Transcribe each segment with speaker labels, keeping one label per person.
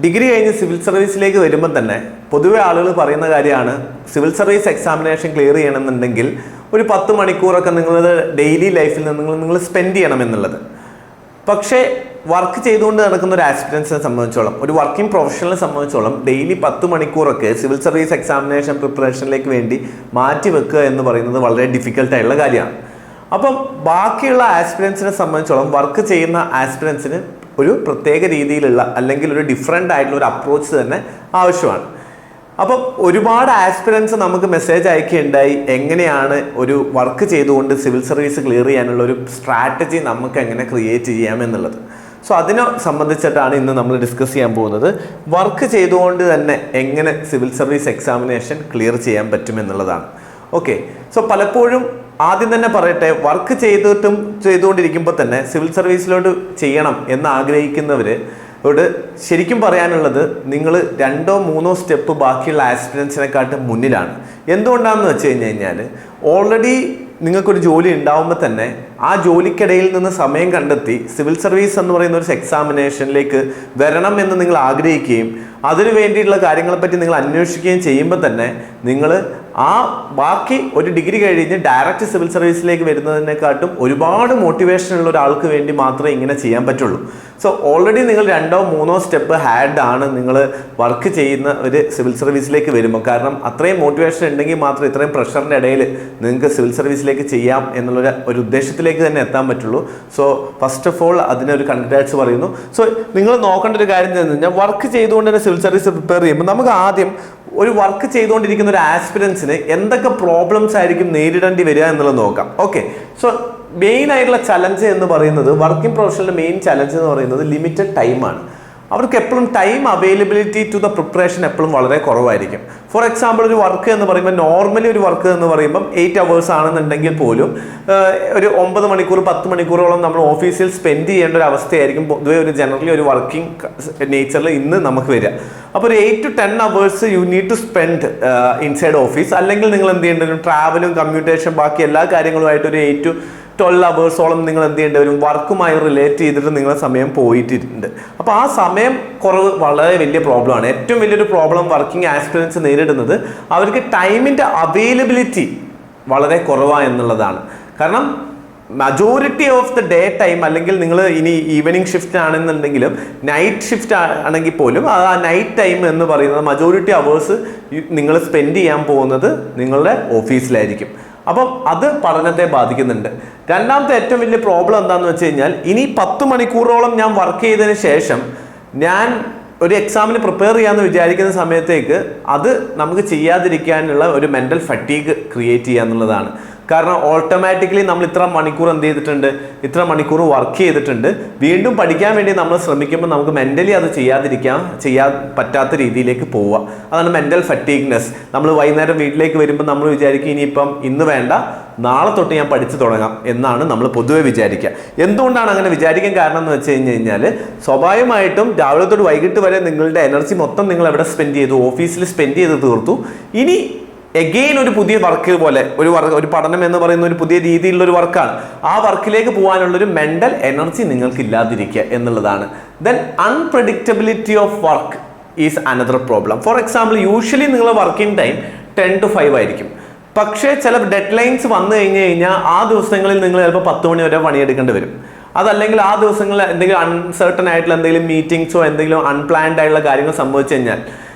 Speaker 1: Degree കഴിഞ്ഞ് civil സർവീസിലേക്ക് വരുമ്പോൾ തന്നെ പൊതുവെ ആളുകൾ പറയുന്ന കാര്യമാണ് സിവിൽ സർവീസ് എക്സാമിനേഷൻ ക്ലിയർ ചെയ്യണമെന്നുണ്ടെങ്കിൽ ഒരു 10 മണിക്കൂറൊക്കെ നിങ്ങളുടെ ഡെയിലി ലൈഫിൽ നിങ്ങൾ സ്പെൻഡ് ചെയ്യണം എന്നുള്ളത്. പക്ഷേ വർക്ക് ചെയ്തുകൊണ്ട് നടക്കുന്ന ഒരു ആസ്പിരൻസിനെ സംബന്ധിച്ചോളം, ഒരു വർക്കിംഗ് പ്രൊഫഷണലിനെ സംബന്ധിച്ചോളം ഡെയിലി 10 മണിക്കൂറൊക്കെ സിവിൽ സർവീസ് എക്സാമിനേഷൻ പ്രിപ്പറേഷനിലേക്ക് വേണ്ടി മാറ്റി വെക്കുക എന്ന് പറയുന്നത് വളരെ ഡിഫിക്കൽട്ടായിട്ടുള്ള കാര്യമാണ്. അപ്പം ബാക്കിയുള്ള ആസ്പിരൻസിനെ സംബന്ധിച്ചോളം വർക്ക് ചെയ്യുന്ന ആസ്പിരൻസിന് ഒരു പ്രത്യേക രീതിയിലുള്ള അല്ലെങ്കിൽ ഒരു ഡിഫറെൻ്റ് ആയിട്ടുള്ള ഒരു അപ്രോച്ച് തന്നെ ആവശ്യമാണ്. അപ്പം ഒരുപാട് ആസ്പിരൻസ് നമുക്ക് മെസ്സേജ് അയക്കുകയുണ്ടായി, എങ്ങനെയാണ് ഒരു വർക്ക് ചെയ്തുകൊണ്ട് സിവിൽ സർവീസ് ക്ലിയർ ചെയ്യാനുള്ള ഒരു സ്ട്രാറ്റജി നമുക്ക് എങ്ങനെ ക്രിയേറ്റ് ചെയ്യാമെന്നുള്ളത്. സോ അതിനെ സംബന്ധിച്ചിട്ടാണ് ഇന്ന് നമ്മൾ ഡിസ്കസ് ചെയ്യാൻ പോകുന്നത്. വർക്ക് ചെയ്തുകൊണ്ട് തന്നെ എങ്ങനെ സിവിൽ സർവീസ് എക്സാമിനേഷൻ ക്ലിയർ ചെയ്യാൻ പറ്റുമെന്നുള്ളതാണ്. ഓക്കെ, സോ പലപ്പോഴും ആദ്യം തന്നെ പറയട്ടെ, വർക്ക് ചെയ്തുകൊണ്ടിരിക്കുമ്പോൾ തന്നെ സിവിൽ സർവീസിലോട്ട് ചെയ്യണം എന്ന് ആഗ്രഹിക്കുന്നവരോട് ശരിക്കും പറയാനുള്ളത്, നിങ്ങൾ 2-3 സ്റ്റെപ്പ് ബാക്കിയുള്ള ആസ്പിരൻസിനെക്കാട്ടും മുന്നിലാണ്. എന്തുകൊണ്ടാണെന്ന് വെച്ച് കഴിഞ്ഞാൽ ഓൾറെഡി നിങ്ങൾക്കൊരു ജോലി ഉണ്ടാവുമ്പോൾ തന്നെ ആ ജോലിക്കിടയിൽ നിന്ന് സമയം കണ്ടെത്തി സിവിൽ സർവീസ് എന്ന് പറയുന്ന ഒരു എക്സാമിനേഷനിലേക്ക് വരണം എന്ന് നിങ്ങൾ ആഗ്രഹിക്കുകയും അതിനു വേണ്ടിയിട്ടുള്ള കാര്യങ്ങളെപ്പറ്റി നിങ്ങൾ അന്വേഷിക്കുകയും ചെയ്യുമ്പോൾ തന്നെ നിങ്ങൾ ആ ബാക്കി ഒരു ഡിഗ്രി കഴിഞ്ഞ് ഡയറക്റ്റ് സിവിൽ സർവീസിലേക്ക് വരുന്നതിനെക്കാട്ടും ഒരുപാട് മോട്ടിവേഷൻ ഉള്ള ഒരാൾക്ക് വേണ്ടി മാത്രമേ ഇങ്ങനെ ചെയ്യാൻ പറ്റുള്ളൂ. സോ ഓൾറെഡി നിങ്ങൾ 2-3 സ്റ്റെപ്പ് ഹാഡ് ആണ് നിങ്ങൾ വർക്ക് ചെയ്യുന്ന ഒരു സിവിൽ സർവീസിലേക്ക് വരുമ്പോൾ. കാരണം അത്രയും മോട്ടിവേഷൻ ഉണ്ടെങ്കിൽ മാത്രം ഇത്രയും പ്രഷറിൻ്റെ ഇടയിൽ നിങ്ങൾക്ക് സിവിൽ സർവീസിലേക്ക് ചെയ്യാം എന്നുള്ള ഒരു ഉദ്ദേശത്തിലേക്ക് തന്നെ എത്താൻ പറ്റുള്ളൂ. സോ ഫസ്റ്റ് ഓഫ് ഓൾ അതിനൊരു കൺഗ്രാറ്റ്സ് പറയുന്നു. സോ നിങ്ങൾ നോക്കേണ്ട ഒരു കാര്യം എന്ന് പറഞ്ഞാൽ, വർക്ക് ചെയ്തുകൊണ്ട് തന്നെ സിവിൽ സർവീസ് പ്രിപ്പയർ ചെയ്യുമ്പോൾ നമുക്ക് ആദ്യം ഒരു വർക്ക് ചെയ്തുകൊണ്ടിരിക്കുന്ന ഒരു ആസ്പിരൻസിന് എന്തൊക്കെ പ്രോബ്ലംസ് ആയിരിക്കും നേരിടേണ്ടി വരിക എന്നുള്ളത് നോക്കാം. ഓക്കെ, സോ മെയിൻ ആയിട്ടുള്ള ചലഞ്ച് എന്ന് പറയുന്നത്, വർക്കിംഗ് പ്രൊഫഷണലിൻ്റെ മെയിൻ ചലഞ്ച് എന്ന് പറയുന്നത് ലിമിറ്റഡ് ടൈമാണ്. അവർക്ക് എപ്പോഴും time availability to the preparation എപ്പോഴും വളരെ കുറവായിരിക്കും. ഫോർ എക്സാമ്പിൾ, ഒരു വർക്ക് എന്ന് പറയുമ്പോൾ നോർമലി ഒരു വർക്ക് എന്ന് പറയുമ്പം 8 hours ആണെന്നുണ്ടെങ്കിൽ പോലും ഒരു 9 മണിക്കൂർ 10 മണിക്കൂറോളം നമ്മൾ ഓഫീസിൽ സ്പെൻഡ് ചെയ്യേണ്ട ഒരു അവസ്ഥയായിരിക്കും പൊതുവെ ഒരു ജനറലി ഒരു വർക്കിംഗ് നേച്ചറിൽ ഇന്ന് നമുക്ക് വരിക. അപ്പോൾ ഒരു 8 to 10 hours you need to spend inside office. അല്ലെങ്കിൽ നിങ്ങൾ എന്ത് ചെയ്യേണ്ടി വരും, ട്രാവലും കമ്മ്യൂട്ടേഷൻ ബാക്കി എല്ലാ കാര്യങ്ങളുമായിട്ട് ഒരു 8 to 12 hours നിങ്ങൾ എന്ത് ചെയ്യേണ്ടി വരും, വർക്കുമായി റിലേറ്റ് ചെയ്തിട്ട് നിങ്ങളുടെ സമയം പോയിട്ടുണ്ട്. അപ്പോൾ ആ സമയം കുറവ് വളരെ വലിയ പ്രോബ്ലമാണ്. ഏറ്റവും വലിയൊരു പ്രോബ്ലം വർക്കിംഗ് ആസ്പിരൻസ് നേരിടുന്നത് അവർക്ക് ടൈമിൻ്റെ അവൈലബിലിറ്റി വളരെ കുറവാണ് എന്നുള്ളതാണ്. കാരണം majority of the day time, അല്ലെങ്കിൽ നിങ്ങൾ ഇനി ഈവനിങ് ഷിഫ്റ്റ് ആണെന്നുണ്ടെങ്കിലും നൈറ്റ് ഷിഫ്റ്റ് ആണെങ്കിൽ പോലും ആ നൈറ്റ് ടൈം എന്ന് പറയുന്നത് മജോറിറ്റി അവേഴ്സ് നിങ്ങൾ സ്പെൻഡ് ചെയ്യാൻ പോകുന്നത് നിങ്ങളുടെ ഓഫീസിലായിരിക്കും. അപ്പം അത് പഠനത്തെ ബാധിക്കുന്നുണ്ട്. രണ്ടാമത്തെ ഏറ്റവും വലിയ പ്രോബ്ലം എന്താണെന്ന് വെച്ച് കഴിഞ്ഞാൽ, ഇനി 10 മണിക്കൂറോളം ഞാൻ വർക്ക് ചെയ്തതിന് ശേഷം ഞാൻ ഒരു എക്സാമിന് പ്രിപ്പയർ ചെയ്യാമെന്ന് വിചാരിക്കുന്ന സമയത്തേക്ക് അത് നമുക്ക് ചെയ്യാതിരിക്കാനുള്ള ഒരു മെൻ്റൽ ഫറ്റീഗ് ക്രിയേറ്റ് ചെയ്യുക എന്നുള്ളതാണ്. കാരണം ഓട്ടോമാറ്റിക്കലി നമ്മൾ ഇത്ര മണിക്കൂർ എന്ത് ചെയ്തിട്ടുണ്ട്, ഇത്ര മണിക്കൂർ വർക്ക് ചെയ്തിട്ടുണ്ട്, വീണ്ടും പഠിക്കാൻ വേണ്ടി നമ്മൾ ശ്രമിക്കുമ്പോൾ നമുക്ക് മെൻ്റലി അത് ചെയ്യാൻ പറ്റാത്ത രീതിയിലേക്ക് പോവുക. അതാണ് മെൻ്റൽ ഫറ്റീഗ്നെസ്. നമ്മൾ വൈകുന്നേരം വീട്ടിലേക്ക് വരുമ്പോൾ നമ്മൾ വിചാരിക്കും ഇനിയിപ്പം ഇന്ന് വേണ്ട, നാളെ തൊട്ട് ഞാൻ പഠിച്ചു തുടങ്ങാം എന്നാണ് നമ്മൾ പൊതുവെ വിചാരിക്കുക. എന്തുകൊണ്ടാണ് അങ്ങനെ വിചാരിക്കാൻ കാരണം എന്ന് വെച്ച് കഴിഞ്ഞാൽ, സ്വാഭാവികമായിട്ടും രാവിലെ തൊട്ട് വൈകിട്ട് വരെ നിങ്ങളുടെ എനർജി മൊത്തം നിങ്ങൾ എവിടെ സ്പെൻഡ് ചെയ്തു, ഓഫീസിൽ സ്പെൻഡ് ചെയ്ത് തീർത്തു. ഇനി എഗെയിൻ ഒരു പുതിയ വർക്ക് പോലെ ഒരു പഠനം എന്ന് പറയുന്ന ഒരു പുതിയ രീതിയിലുള്ള ഒരു വർക്കാണ്. ആ വർക്കിലേക്ക് പോകാനുള്ളൊരു മെൻ്റൽ എനർജി നിങ്ങൾക്ക് ഇല്ലാതിരിക്കുക എന്നുള്ളതാണ്. Then unpredictability of work is another problem. For example, usually നിങ്ങളുടെ വർക്കിംഗ് ടൈം 10 to 5 ആയിരിക്കും. പക്ഷേ ചില ഡെഡ് ലൈൻസ് വന്നു കഴിഞ്ഞാൽ ആ ദിവസങ്ങളിൽ നിങ്ങൾ ചിലപ്പോൾ 10 മണി വരെ പണിയെടുക്കേണ്ടി വരും. അതല്ലെങ്കിൽ ആ ദിവസങ്ങളിൽ എന്തെങ്കിലും അൺസർട്ടൺ ആയിട്ടുള്ള എന്തെങ്കിലും മീറ്റിംഗ്സോ എന്തെങ്കിലും അൺപ്ലാൻഡ് ആയിട്ടുള്ള കാര്യങ്ങൾ സംഭവിച്ചു കഴിഞ്ഞാൽ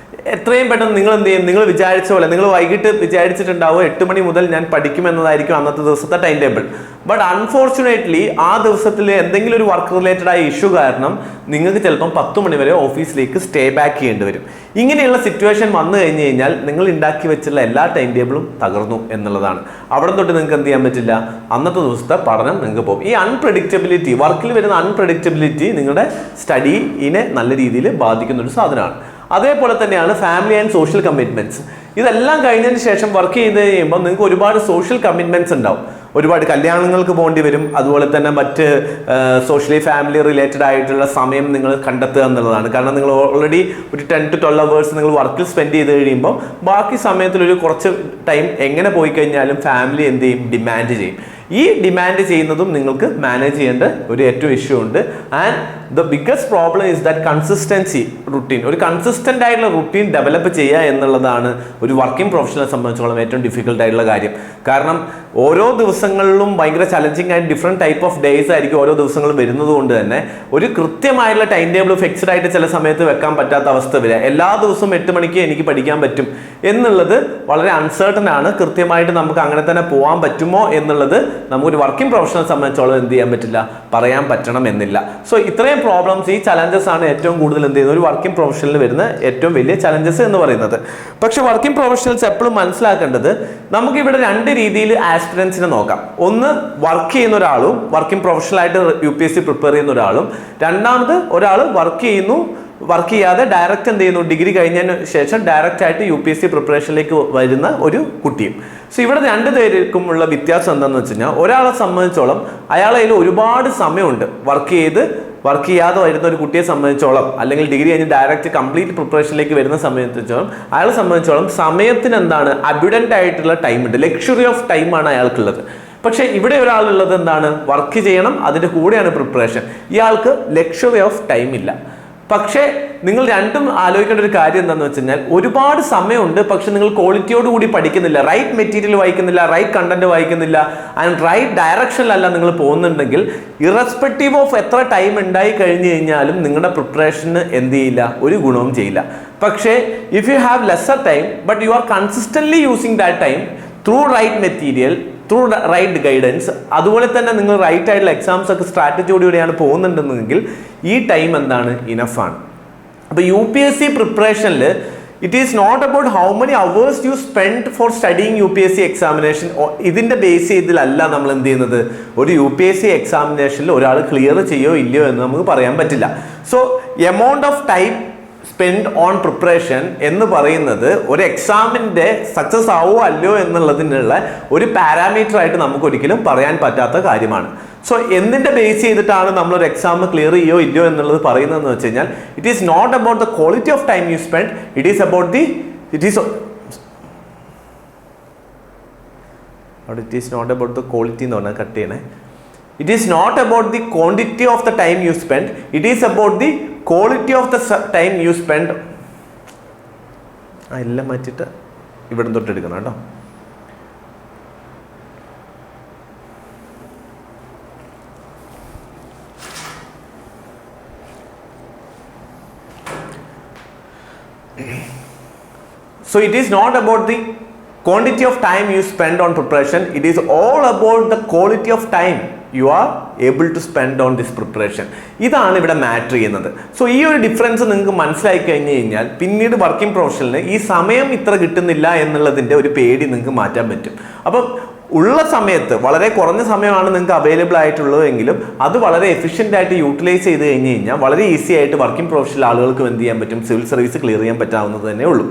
Speaker 1: എത്രയും പെട്ടെന്ന് നിങ്ങൾ എന്ത് ചെയ്യും, നിങ്ങൾ വിചാരിച്ച പോലെ നിങ്ങൾ വൈകിട്ട് വിചാരിച്ചിട്ടുണ്ടാവും 8 മണി മുതൽ ഞാൻ പഠിക്കുമെന്നതായിരിക്കും അന്നത്തെ ദിവസത്തെ ടൈം ടേബിൾ. ബട്ട് അൺഫോർച്ചുനേറ്റ്ലി ആ ദിവസത്തിൽ എന്തെങ്കിലും ഒരു വർക്ക് റിലേറ്റഡ് ആയ ഇഷ്യൂ കാരണം നിങ്ങൾക്ക് ചിലപ്പം 10 മണി വരെ ഓഫീസിലേക്ക് സ്റ്റേ ബാക്ക് ചെയ്യേണ്ടി വരും. ഇങ്ങനെയുള്ള സിറ്റുവേഷൻ വന്നു കഴിഞ്ഞ് കഴിഞ്ഞാൽ നിങ്ങൾ ഉണ്ടാക്കി വെച്ചുള്ള എല്ലാ ടൈം ടേബിളും തകർന്നു എന്നുള്ളതാണ്. അവിടെ തൊട്ട് നിങ്ങൾക്ക് എന്ത് ചെയ്യാൻ പറ്റില്ല, അന്നത്തെ ദിവസത്തെ പഠനം നിങ്ങൾക്ക് പോകും. ഈ അൺപ്രഡിക്റ്റബിലിറ്റി, വർക്കിൽ വരുന്ന അൺപ്രഡിക്റ്റബിലിറ്റി നിങ്ങളുടെ സ്റ്റഡീനെ നല്ല രീതിയിൽ ബാധിക്കുന്ന ഒരു സാധനമാണ്. അതേപോലെ തന്നെയാണ് ഫാമിലി ആൻഡ് സോഷ്യൽ കമ്മിറ്റ്മെൻറ്റ്സ്. ഇതെല്ലാം കഴിഞ്ഞതിന് ശേഷം വർക്ക് ചെയ്ത് കഴിയുമ്പോൾ നിങ്ങൾക്ക് ഒരുപാട് സോഷ്യൽ കമ്മിറ്റ്മെൻറ്റ്സ് ഉണ്ടാവും. ഒരുപാട് കല്യാണങ്ങൾക്ക് പോകേണ്ടി വരും. അതുപോലെ തന്നെ മറ്റ് സോഷ്യലി ഫാമിലി റിലേറ്റഡ് ആയിട്ടുള്ള സമയം നിങ്ങൾ കണ്ടെത്തുക എന്നുള്ളതാണ്. കാരണം നിങ്ങൾ ഓൾറെഡി ഒരു 10 to 12 hours നിങ്ങൾ വർക്കിൽ സ്പെൻഡ് ചെയ്ത് കഴിയുമ്പോൾ ബാക്കി സമയത്തിലൊരു കുറച്ച് ടൈം എങ്ങനെ പോയി കഴിഞ്ഞാലും ഫാമിലി എന്ത് ചെയ്യും, ഡിമാൻഡ് ചെയ്യും. ഈ ഡിമാൻഡ് ചെയ്യുന്നതും നിങ്ങൾക്ക് മാനേജ് ചെയ്യേണ്ട ഒരു ഏറ്റവും ഇഷ്യൂ ഉണ്ട്. And the biggest problem is that consistency routine. ഒരു കൺസിസ്റ്റന്റ് ആയിട്ടുള്ള റുട്ടീൻ ഡെവലപ്പ് ചെയ്യുക എന്നുള്ളതാണ് ഒരു വർക്കിംഗ് പ്രൊഫഷണലെ സംബന്ധിച്ചോളം ഏറ്റവും ഡിഫിക്കൽട്ട് ആയിട്ടുള്ള കാര്യം. കാരണം ഓരോ ദിവസങ്ങളിലും ഭയങ്കര ചലഞ്ചിങ് ആയിട്ട് ഡിഫറെൻറ്റ് ടൈപ്പ് ഓഫ് ഡേയ്സ് ആയിരിക്കും ഓരോ ദിവസങ്ങളും വരുന്നത് കൊണ്ട് തന്നെ ഒരു കൃത്യമായിട്ടുള്ള ടൈം ടേബിൾ ഫിക്സ്ഡ് ആയിട്ട് ചില സമയത്ത് വെക്കാൻ പറ്റാത്ത അവസ്ഥ വരിക. എല്ലാ ദിവസവും 8 മണിക്ക് എനിക്ക് പഠിക്കാൻ പറ്റും എന്നുള്ളത് വളരെ അൺസർട്ടൺ ആണ്. കൃത്യമായിട്ട് നമുക്ക് അങ്ങനെ തന്നെ പോകാൻ പറ്റുമോ എന്നുള്ളത് നമുക്കൊരു വർക്കിംഗ് പ്രൊഫഷണലെ സംബന്ധിച്ചോളം എന്ത് ചെയ്യാൻ പറ്റില്ല, പറയാൻ പറ്റണം എന്നില്ല. സോ ഇത്രയും പ്രോബ്ലംസ്, ഈ ചലഞ്ചസ് ആണ് ഏറ്റവും കൂടുതൽ എന്ത് ചെയ്യുന്നത് ഒരു വർക്കിംഗ് പ്രൊഫഷണലിൽ വരുന്ന ഏറ്റവും വലിയ ചലഞ്ചസ് എന്ന് പറയുന്നത്. പക്ഷെ വർക്കിംഗ് പ്രൊഫഷണൽസ് എപ്പോഴും മനസ്സിലാക്കേണ്ടത് നമുക്കിവിടെ 2 രീതിയിൽ ആസ്പിറൻസിനെ നോക്കാം. ഒന്ന് വർക്ക് ചെയ്യുന്ന ഒരാളും വർക്കിംഗ് പ്രൊഫഷണലായിട്ട് UPSC പ്രിപ്പയർ ചെയ്യുന്ന ഒരാളും, രണ്ടാമത് ഒരാൾ വർക്ക് ചെയ്യാതെ ഡയറക്റ്റ് എന്ത് ചെയ്യുന്നു, ഡിഗ്രി കഴിഞ്ഞതിന് ശേഷം ഡയറക്റ്റ് ആയിട്ട് UPSC പ്രിപ്പറേഷനിലേക്ക് വരുന്ന ഒരു കുട്ടിയും. സോ ഇവിടെ 2 പേർക്കുമുള്ള വ്യത്യാസം എന്താണെന്ന് വെച്ച് കഴിഞ്ഞാൽ, ഒരാളെ സംബന്ധിച്ചോളം അയാളെ കയ്യിൽ ഒരുപാട് സമയമുണ്ട്. വർക്ക് ചെയ്യാതെ വരുന്ന ഒരു കുട്ടിയെ സംബന്ധിച്ചോളം, അല്ലെങ്കിൽ ഡിഗ്രി കഴിഞ്ഞ് ഡയറക്റ്റ് കംപ്ലീറ്റ് പ്രിപ്പറേഷനിലേക്ക് വരുന്ന സംബന്ധിച്ചോളം അയാളെ സംബന്ധിച്ചോളം സമയത്തിന് എന്താണ് അബ്യുഡന്റ് ആയിട്ടുള്ള ടൈം ഉണ്ട്, ലക്ഷറി ഓഫ് ടൈമാണ് അയാൾക്കുള്ളത്. പക്ഷേ ഇവിടെ ഒരാളുള്ളത് എന്താണ്, വർക്ക് ചെയ്യണം, അതിൻ്റെ കൂടെയാണ് പ്രിപ്പറേഷൻ. ഇയാൾക്ക് ലക്ഷറി ഓഫ് ടൈം ഇല്ല. പക്ഷേ നിങ്ങൾ രണ്ടും ആലോചിക്കേണ്ട ഒരു കാര്യം എന്താണെന്ന് വെച്ച് കഴിഞ്ഞാൽ, ഒരുപാട് സമയമുണ്ട്, പക്ഷെ നിങ്ങൾ ക്വാളിറ്റിയോട് കൂടി പഠിക്കുന്നില്ല, റൈറ്റ് മെറ്റീരിയൽ വായിക്കുന്നില്ല, റൈറ്റ് കണ്ടന്റ് വായിക്കുന്നില്ല, ആൻഡ് റൈറ്റ് ഡയറക്ഷനിലല്ല നിങ്ങൾ പോകുന്നുണ്ടെങ്കിൽ, ഇറസ്പെക്റ്റീവ് ഓഫ് എത്ര ടൈം ഉണ്ടായി കഴിഞ്ഞു കഴിഞ്ഞാലും നിങ്ങളുടെ പ്രിപ്പറേഷന് എന്ത് ചെയ്യില്ല, ഒരു ഗുണവും ചെയ്യില്ല. പക്ഷേ if you have lesser time but you are consistently using that time through right material, through right guidance, അതുപോലെ തന്നെ നിങ്ങൾ റൈറ്റ് ആയിട്ടുള്ള എക്സാംസ് ഒക്കെ സ്ട്രാറ്റജിയോടെയാണ് പോകുന്നുണ്ടെന്നെങ്കിൽ ഈ ടൈം എന്താണ്, ഇനഫാണ്. അപ്പോൾ UPSC പ്രിപ്പറേഷനിൽ it is not about how many hours you spend for studying UPSC examination. ഇതിൻ്റെ ബേസ് ചെയ്തിലല്ല നമ്മൾ എന്ത് ചെയ്യുന്നത്, ഒരു UPSC എക്സാമിനേഷനിൽ ഒരാൾ ക്ലിയർ ചെയ്യോ ഇല്ലയോ എന്ന് നമുക്ക് പറയാൻ പറ്റില്ല. So amount of time spend on preparation എന്ന് പറയുന്നത് ഒരു എക്സാമിൻ്റെ സക്സസ് ആവോ അല്ലയോ എന്നുള്ളതിനുള്ള ഒരു പാരാമീറ്റർ ആയിട്ട് നമുക്ക് ഒരിക്കലും പറയാൻ പറ്റാത്ത കാര്യമാണ്. സോ എന്തിൻ്റെ ബേസ് ചെയ്തിട്ടാണ് നമ്മളൊരു എക്സാം ക്ലിയർ ചെയ്യോ ഇല്ലയോ എന്നുള്ളത് പറയുന്നതെന്ന് വെച്ച് കഴിഞ്ഞാൽ, it is not about the quality of time you spend, it is not about the quality എന്ന് പറഞ്ഞാൽ കട്ട് ചെയ്യണേ. It is not about the quantity of the time you spend, it is about the quality of the time you spend. എല്ലാം മാറ്റിയിട്ട് ഇവിടെ തൊട്ട് എടുക്കണം കേട്ടോ. So it is not about the quantity of time you spend on preparation, it is all about the quality of time you are able to spend on this preparation. ഇതാണ് ഇവിടെ matter ചെയ്യുന്നത്. So ഈ ഒരു difference നിങ്ങൾക്ക് മനസ്സിലായി കഴിഞ്ഞ് കഴിഞ്ഞാൽ പിന്നീട് വർക്കിംഗ് പ്രൊഫഷനിൽ ഈ സമയം ഇത്ര കിട്ടുന്നില്ല എന്നുള്ളതിൻ്റെ ഒരു പേടി നിങ്ങൾക്ക് മാറ്റാൻ പറ്റും. അപ്പം ഉള്ള സമയത്ത് വളരെ കുറഞ്ഞ സമയമാണ് നിങ്ങൾക്ക് അവൈലബിൾ ആയിട്ടുള്ളത് എങ്കിലും അത് വളരെ എഫിഷ്യൻ്റ് ആയിട്ട് യൂട്ടിലൈസ് ചെയ്ത് കഴിഞ്ഞ് കഴിഞ്ഞാൽ വളരെ ഈസി ആയിട്ട് വർക്കിംഗ് പ്രൊഫഷണൽ ആളുകൾക്ക് എന്ത് ചെയ്യാൻ പറ്റും, സിവിൽ സർവീസ് ക്ലിയർ ചെയ്യാൻ പറ്റാവുന്നത് തന്നെ ഉള്ളൂ.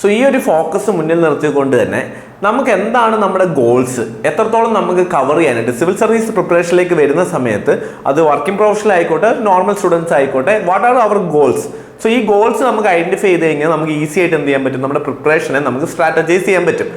Speaker 1: സോ ഈ ഒരു ഫോക്കസ് മുന്നിൽ നിർത്തിക്കൊണ്ട് തന്നെ നമുക്ക് എന്താണ് നമ്മുടെ ഗോൾസ്, എത്രത്തോളം നമുക്ക് കവർ ചെയ്യാനായിട്ട് സിവിൽ സർവീസ് പ്രിപ്പറേഷനിലേക്ക് വരുന്ന സമയത്ത്, അത് വർക്കിംഗ് പ്രൊഫഷണൽ ആയിക്കോട്ടെ നോർമൽ സ്റ്റുഡൻസ് ആയിക്കോട്ടെ, what are our goals. So ഈ ഗോൾസ് നമുക്ക് ഐഡന്റിഫൈ ചെയ്ത് കഴിഞ്ഞാൽ നമുക്ക് ഈസി ആയിട്ട് എന്ത് ചെയ്യാൻ പറ്റും, നമ്മുടെ പ്രിപ്പറേഷനെ നമുക്ക് സ്ട്രാറ്റജൈസ് ചെയ്യാൻ പറ്റും.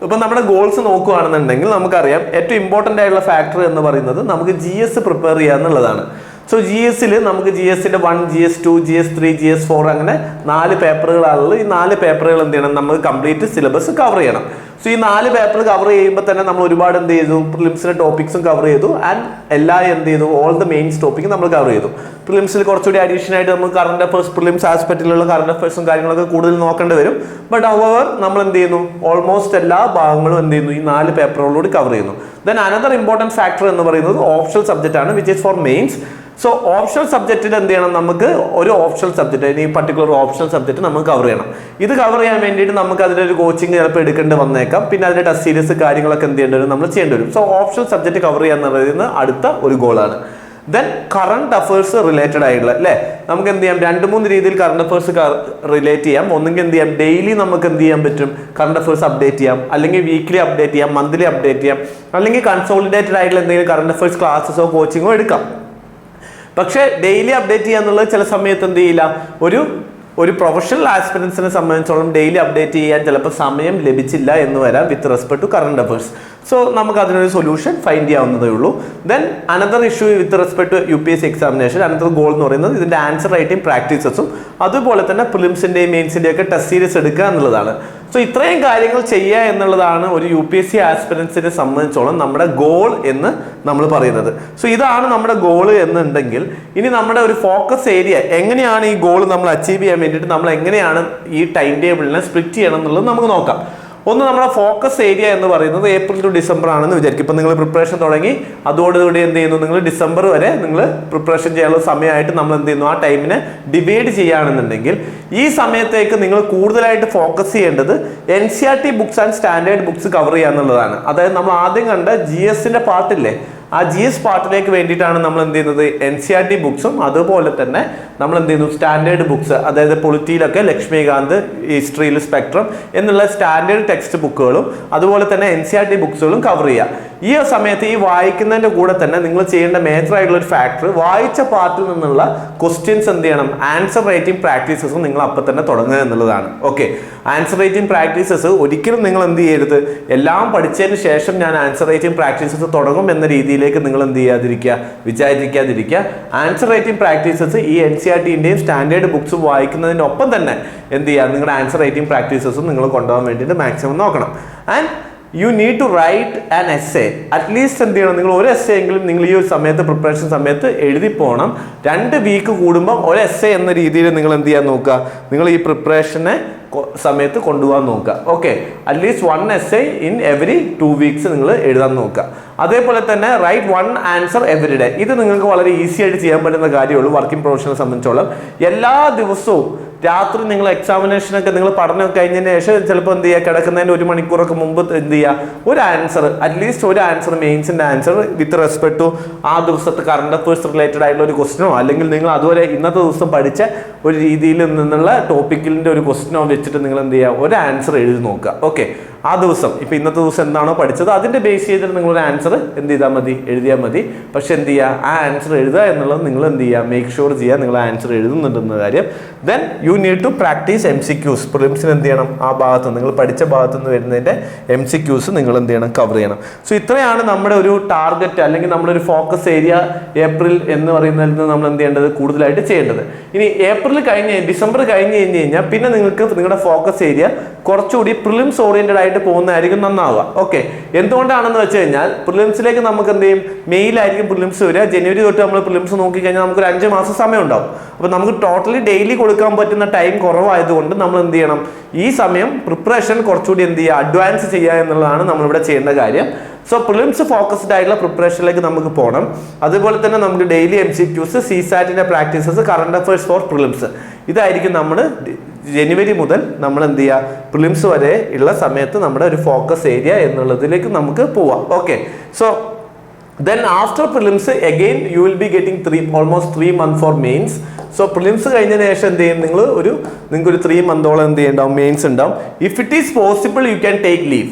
Speaker 1: ഇപ്പം നമ്മുടെ ഗോൾസ് നോക്കുകയാണെന്നുണ്ടെങ്കിൽ നമുക്കറിയാം ഏറ്റവും ഇമ്പോർട്ടൻ്റ് ആയിട്ടുള്ള ഫാക്ടർ എന്ന് പറയുന്നത് നമുക്ക് GS പ്രിപ്പയർ ചെയ്യുക എന്നുള്ളതാണ്. സോ GSൽ നമുക്ക് GSൻ്റെ 1, GS2, GS3, GS4 അങ്ങനെ 4 പേപ്പറുകളാണുള്ളത്. ഈ 4 പേപ്പറുകൾ എന്ത് ചെയ്യണം, നമുക്ക് കംപ്ലീറ്റ് സിലബസ് കവർ ചെയ്യണം. സോ ഈ 4 പേപ്പർ കവർ ചെയ്യുമ്പോൾ തന്നെ നമ്മൾ ഒരുപാട് എന്ത് ചെയ്തു, പ്രിലിംസിലെ ടോപ്പിക്സും കവർ ചെയ്തു ആൻഡ് എല്ലാ എന്ത് ചെയ്തു, ഓൾ ദ മെയിൻസ് ടോപ്പിക് നമ്മൾ കവർ ചെയ്തു. പ്രിലിംസിൽ കുറച്ചുകൂടി അഡീഷൻ ആയിട്ട് നമുക്ക് കറണ്ട് അഫേഴ്സ്, പ്രിലിംസ് ആസ്പെക്റ്റിലുള്ള കറണ്ട് അഫേഴ്സും കാര്യങ്ങളൊക്കെ കൂടുതൽ നോക്കേണ്ടി വരും. ബട്ട് ഹവർ നമ്മൾ എന്ത് ചെയ്യുന്നു, ഓൾമോസ്റ്റ് എല്ലാ ഭാഗങ്ങളും എന്ത് ചെയ്യുന്നു, ഈ 4 പേപ്പറുകളോട് കവർ ചെയ്യുന്നു. ദെൻ അനദർ ഇമ്പോർട്ടൻറ്റ് ഫാക്ടർ എന്ന് പറയുന്നത് ഓപ്ഷണൽ സബ്ജക്റ്റ് ആണ്, which is for mains. So optional സബ്ജക്റ്റിൽ എന്ത് ചെയ്യണം, നമുക്ക് ഒരു ഓപ്ഷണൽ സബ്ജക്റ്റ്, ഈ പർട്ടിക്കുലർ ഓപ്ഷണൽ സബ്ജക്റ്റ് നമുക്ക് കവർ ചെയ്യണം. ഇത് കവർ ചെയ്യാൻ വേണ്ടിയിട്ട് നമുക്ക് അതിൻ്റെ ഒരു കോച്ചിങ് ചിലപ്പോൾ എടുക്കേണ്ടി വന്നേക്കാം. പിന്നെ അതിൻ്റെ ടെസ്റ്റ് സീരീസ് കാര്യങ്ങളൊക്കെ എന്ത് ചെയ്യേണ്ടി വരും, നമ്മൾ ചെയ്യേണ്ടി വരും. സോ ഓപ്ഷണൽ സബ്ജക്റ്റ് കവർ ചെയ്യുക എന്ന് പറയുന്നത് അടുത്ത ഒരു ഗോളാണ്. ദെൻ കറണ്ട് അഫേഴ്സ് റിലേറ്റഡ് ആയിട്ടുള്ള അല്ലേ, നമുക്ക് എന്ത് ചെയ്യാം, 2-3 രീതിയിൽ കറണ്ട് അഫേഴ്സ് റിലേറ്റ് ചെയ്യാം. ഒന്നെങ്കിൽ എന്ത് ചെയ്യാം, ഡെയിലി നമുക്ക് എന്ത് ചെയ്യാൻ പറ്റും, കറണ്ട് അഫേഴ്സ് അപ്ഡേറ്റ് ചെയ്യാം, അല്ലെങ്കിൽ വീക്ക്ലി അപ്ഡേറ്റ് ചെയ്യാം, മന്ത്ലി അപ്ഡേറ്റ് ചെയ്യാം, അല്ലെങ്കിൽ കൺസോളിഡേറ്റഡ് ആയിട്ടുള്ള എന്തെങ്കിലും കറണ്ട് അഫേഴ്സ് ക്ലാസ്സസോ കോച്ചിങ്ങോ എടുക്കാം. പക്ഷേ ഡെയിലി അപ്ഡേറ്റ് ചെയ്യുക എന്നുള്ളത് ചില സമയത്ത് എന്ത് ചെയ്യില്ല, ഒരു പ്രൊഫഷണൽ ആസ്പിറൻസിനെ സംബന്ധിച്ചോളം ഡെയിലി അപ്ഡേറ്റ് ചെയ്യാൻ ചിലപ്പോൾ സമയം ലഭിച്ചില്ല എന്ന് വരാം with respect to current affairs. So നമുക്ക് അതിനൊരു സൊല്യൂഷൻ ഫൈൻഡ് ചെയ്യാവുന്നതേ ഉള്ളൂ. Then another issue with respect to UPSC examination, another goal എന്ന് പറയുന്നത് ഇതിൻ്റെ ആൻസർ റൈറ്റിംഗ് പ്രാക്ടീസസും അതുപോലെ തന്നെ പ്രിലിംസിൻ്റെയും മെയിൻസിൻ്റെയും ഒക്കെ ടെസ്റ്റ് സീരീസ് എടുക്കുക എന്നുള്ളതാണ്. സോ ഇത്രയും കാര്യങ്ങൾ ചെയ്യുക എന്നുള്ളതാണ് ഒരു UPSC ആസ്പിറൻസിനെ സംബന്ധിച്ചോളം നമ്മുടെ ഗോൾ എന്ന് നമ്മൾ പറയുന്നത്. സോ ഇതാണ് നമ്മുടെ ഗോൾ എന്നുണ്ടെങ്കിൽ ഇനി നമ്മുടെ ഒരു ഫോക്കസ് ഏരിയ എങ്ങനെയാണ് ഈ ഗോൾ നമ്മൾ അച്ചീവ് ചെയ്യാൻ വേണ്ടിയിട്ട് നമ്മൾ എങ്ങനെയാണ് ഈ ടൈം ടേബിളിനെ സ്പ്ലിറ്റ് ചെയ്യണം എന്നുള്ളത് നമുക്ക് നോക്കാം. ഒന്ന്, നമ്മുടെ ഫോക്കസ് ഏരിയ എന്ന് പറയുന്നത് ഏപ്രിൽ ടു ഡിസംബർ ആണെന്ന് വിചാരിക്കും. ഇപ്പം നിങ്ങൾ പ്രിപ്പറേഷൻ തുടങ്ങി, അതോടുകൂടി എന്ത് ചെയ്യുന്നു, നിങ്ങൾ ഡിസംബർ വരെ നിങ്ങൾ പ്രിപ്പറേഷൻ ചെയ്യാനുള്ള സമയമായിട്ട് നമ്മൾ എന്ത് ചെയ്യുന്നു, ആ ടൈമിനെ ഡിവൈഡ് ചെയ്യുകയാണെന്നുണ്ടെങ്കിൽ ഈ സമയത്തേക്ക് നിങ്ങൾ കൂടുതലായിട്ട് ഫോക്കസ് ചെയ്യേണ്ടത് NCERT books and standard books cover ചെയ്യുക എന്നുള്ളതാണ്. അതായത് നമ്മൾ ആദ്യം കണ്ട GSന്റെ പാർട്ടില്ലേ, ആ GS പാർട്ടിലേക്ക് വേണ്ടിയിട്ടാണ് നമ്മൾ എന്ത് ചെയ്യുന്നത്, NCERT ബുക്സും അതുപോലെ തന്നെ നമ്മൾ എന്ത് ചെയ്യുന്നു, സ്റ്റാൻഡേർഡ് ബുക്സ്, അതായത് പൊളിറ്റിയിലൊക്കെ ലക്ഷ്മികാന്ത്, ഹിസ്റ്ററിയിൽ സ്പെക്ട്രം എന്നുള്ള സ്റ്റാൻഡേർഡ് ടെക്സ്റ്റ് ബുക്കുകളും അതുപോലെ തന്നെ NCERT ബുക്സുകളും കവർ ചെയ്യുക. ഈ സമയത്ത് ഈ വായിക്കുന്നതിൻ്റെ കൂടെ തന്നെ നിങ്ങൾ ചെയ്യേണ്ട മേജർ ആയിട്ടുള്ള ഒരു ഫാക്ടർ, വായിച്ച പാർട്ടിൽ നിന്നുള്ള ക്വസ്റ്റ്യൻസ് എന്ത് ചെയ്യണം, ആൻസർ റൈറ്റിംഗ് പ്രാക്ടീസസും നിങ്ങൾ അപ്പം തന്നെ തുടങ്ങുക എന്നുള്ളതാണ്. ഓക്കെ, ആൻസർ റൈറ്റിംഗ് പ്രാക്ടീസസ് ഒരിക്കലും നിങ്ങൾ എന്ത് ചെയ്യരുത്, എല്ലാം പഠിച്ചതിന് ശേഷം ഞാൻ ആൻസർ റൈറ്റിംഗ് പ്രാക്ടീസസ് തുടങ്ങും എന്ന രീതിയിലേക്ക് നിങ്ങൾ എന്ത് ചെയ്യാതിരിക്കുക, വിചാരിക്കാതിരിക്കുക. ആൻസർ റൈറ്റിംഗ് പ്രാക്ടീസസ് ഈ NCERTൻ്റെയും സ്റ്റാൻഡേർഡ് ബുക്സും വായിക്കുന്നതിനൊപ്പം തന്നെ എന്ത് ചെയ്യുക, നിങ്ങളുടെ ആൻസർ റൈറ്റിംഗ് പ്രാക്ടീസസും നിങ്ങൾ കൊണ്ടുപോകാൻ വേണ്ടിയിട്ട് മാക്സിമം നോക്കണം. And you need to write an essay. At least എന്ത് ചെയ്യണം, നിങ്ങൾ ഒരു എസ്സേ എങ്കിലും നിങ്ങൾ ഈ ഒരു സമയത്ത് പ്രിപ്പറേഷൻ സമയത്ത് എഴുതി പോകണം. 2 വീക്ക് കൂടുമ്പോൾ ഒരു എസ്സേ എന്ന രീതിയിൽ നിങ്ങൾ എന്ത് ചെയ്യാൻ നോക്കുക, നിങ്ങൾ ഈ പ്രിപ്പറേഷനെ സമയത്ത് കൊണ്ടുപോകാൻ നോക്കുക. Okay, at least 1 essay in every 2 weeks നിങ്ങൾ എഴുതാൻ നോക്കുക. അതേപോലെ തന്നെ റൈറ്റ് 1 ആൻസർ എവറി ഡേ. ഇത് നിങ്ങൾക്ക് വളരെ ഈസി ആയിട്ട് ചെയ്യാൻ പറ്റുന്ന കാര്യമുള്ളൂ. വർക്കിംഗ് പ്രൊഫഷണലെ സംബന്ധിച്ചോളം എല്ലാ ദിവസവും രാത്രി നിങ്ങൾ എക്സാമിനേഷനൊക്കെ നിങ്ങൾ പഠനമൊക്കെ കഴിഞ്ഞതിന് ശേഷം ചിലപ്പോൾ എന്ത് ചെയ്യുക, കിടക്കുന്നതിന് 1 മണിക്കൂറൊക്കെ മുമ്പ് എന്ത് ചെയ്യുക, ഒരു ആൻസർ, അറ്റ്ലീസ്റ്റ് ഒരു ആൻസർ, മെയിൻസിൻ്റെ ആൻസർ വിത്ത് റെസ്പെക്ട് ടു ആ ദിവസത്തെ കറണ്ട് അഫേഴ്സ് റിലേറ്റഡ് ആയിട്ടുള്ള ഒരു ക്വസ്റ്റനോ അല്ലെങ്കിൽ നിങ്ങൾ അതുപോലെ ഇന്നത്തെ ദിവസം പഠിച്ച ഒരു രീതിയിൽ നിന്നുള്ള ടോപ്പിക്കിൻ്റെ ഒരു ക്വസ്റ്റനോ വെച്ചിട്ട് നിങ്ങൾ എന്ത് ചെയ്യുക, ഒരു ആൻസർ എഴുതി നോക്കുക. ഓക്കെ, ആ ദിവസം ഇപ്പം ഇന്നത്തെ ദിവസം എന്താണോ പഠിച്ചത് അതിൻ്റെ ബേസ് ചെയ്തിട്ട് നിങ്ങളൊരു ആൻസർ എന്ത് ചെയ്താൽ മതി, എഴുതിയാൽ മതി. പക്ഷെ എന്ത് ചെയ്യുക, ആ ആൻസർ എഴുതുക എന്നുള്ളത് നിങ്ങൾ എന്ത് ചെയ്യുക, മേക്ക് ഷുവർ ചെയ്യുക നിങ്ങൾ ആൻസർ എഴുതുന്നുണ്ടെന്ന കാര്യം. Then you need to practice MCQs. പ്രിലിംസിന് എന്ത് ചെയ്യണം, ആ ഭാഗത്ത് നിങ്ങൾ പഠിച്ച ഭാഗത്തു നിന്ന് വരുന്നതിൻ്റെ MCQs നിങ്ങൾ എന്ത് ചെയ്യണം, കവർ ചെയ്യണം. സോ ഇത്രയാണ് നമ്മുടെ ഒരു ടാർഗറ്റ് അല്ലെങ്കിൽ നമ്മുടെ ഒരു ഫോക്കസ് ഏരിയ ഏപ്രിൽ എന്ന് പറയുന്നതിൽ നിന്ന് നമ്മൾ എന്ത് ചെയ്യേണ്ടത്, കൂടുതലായിട്ട് ചെയ്യേണ്ടത്. ഇനി ഡിസംബർ കഴിഞ്ഞ് കഴിഞ്ഞാൽ പിന്നെ നിങ്ങൾക്ക് നിങ്ങളുടെ ഫോക്കസ് ഏരിയ കുറച്ചുകൂടി പ്രിലിംസ് ഓറിയന്റഡ് ആയിട്ട് പോകുന്നതായിരിക്കും നന്നാവുക. ഓക്കെ, എന്തുകൊണ്ടാണെന്ന് വെച്ച് കഴിഞ്ഞാൽ പ്രിലിംസിലേക്ക് നമുക്ക് എന്ത് ചെയ്യും, മെയിലായിരിക്കും പ്രിലിംസ് വരിക. ജനുവരി തൊട്ട് നമ്മൾ പ്രിലിംസ് നോക്കിക്കഴിഞ്ഞാൽ നമുക്കൊരു 5 മാസം സമയം ഉണ്ടാവും. അപ്പോൾ നമുക്ക് ടോട്ടലി ഡെയിലി കൊടുക്കാൻ പറ്റുന്ന ടൈം കുറവായതുകൊണ്ട് നമ്മൾ എന്ത് ചെയ്യണം, ഈ സമയം പ്രിപ്പറേഷൻ കുറച്ചുകൂടി എന്ത് ചെയ്യുക, അഡ്വാൻസ് ചെയ്യുക എന്നുള്ളതാണ് നമ്മളിവിടെ ചെയ്യേണ്ട കാര്യം. സോ പ്രിലിംസ് ഫോക്കസ്ഡ് ആയിട്ടുള്ള പ്രിപ്പറേഷനിലേക്ക് നമുക്ക് പോകണം. അതുപോലെ തന്നെ നമുക്ക് ഡെയിലി MCQs, CSATന്റെ practices, current affairs for prelims, ഇതായിരിക്കും നമ്മൾ ജനുവരി മുതൽ നമ്മൾ എന്ത് ചെയ്യുക, പ്രിലിംസ് വരെ ഉള്ള സമയത്ത് നമ്മുടെ ഒരു ഫോക്കസ് ഏരിയ എന്നുള്ളതിലേക്ക് നമുക്ക് പോവാം. Okay, so then after prelims again you will be getting almost 3 months for mains. So prelims കഴിഞ്ഞതിന് ശേഷം എന്ത് ചെയ്യും, നിങ്ങൾക്ക് ഒരു 3 മന്തോളം എന്ത് ചെയ്യുന്നുണ്ടാവും, മെയിൻസ് ഉണ്ടാവും. If it is possible you can take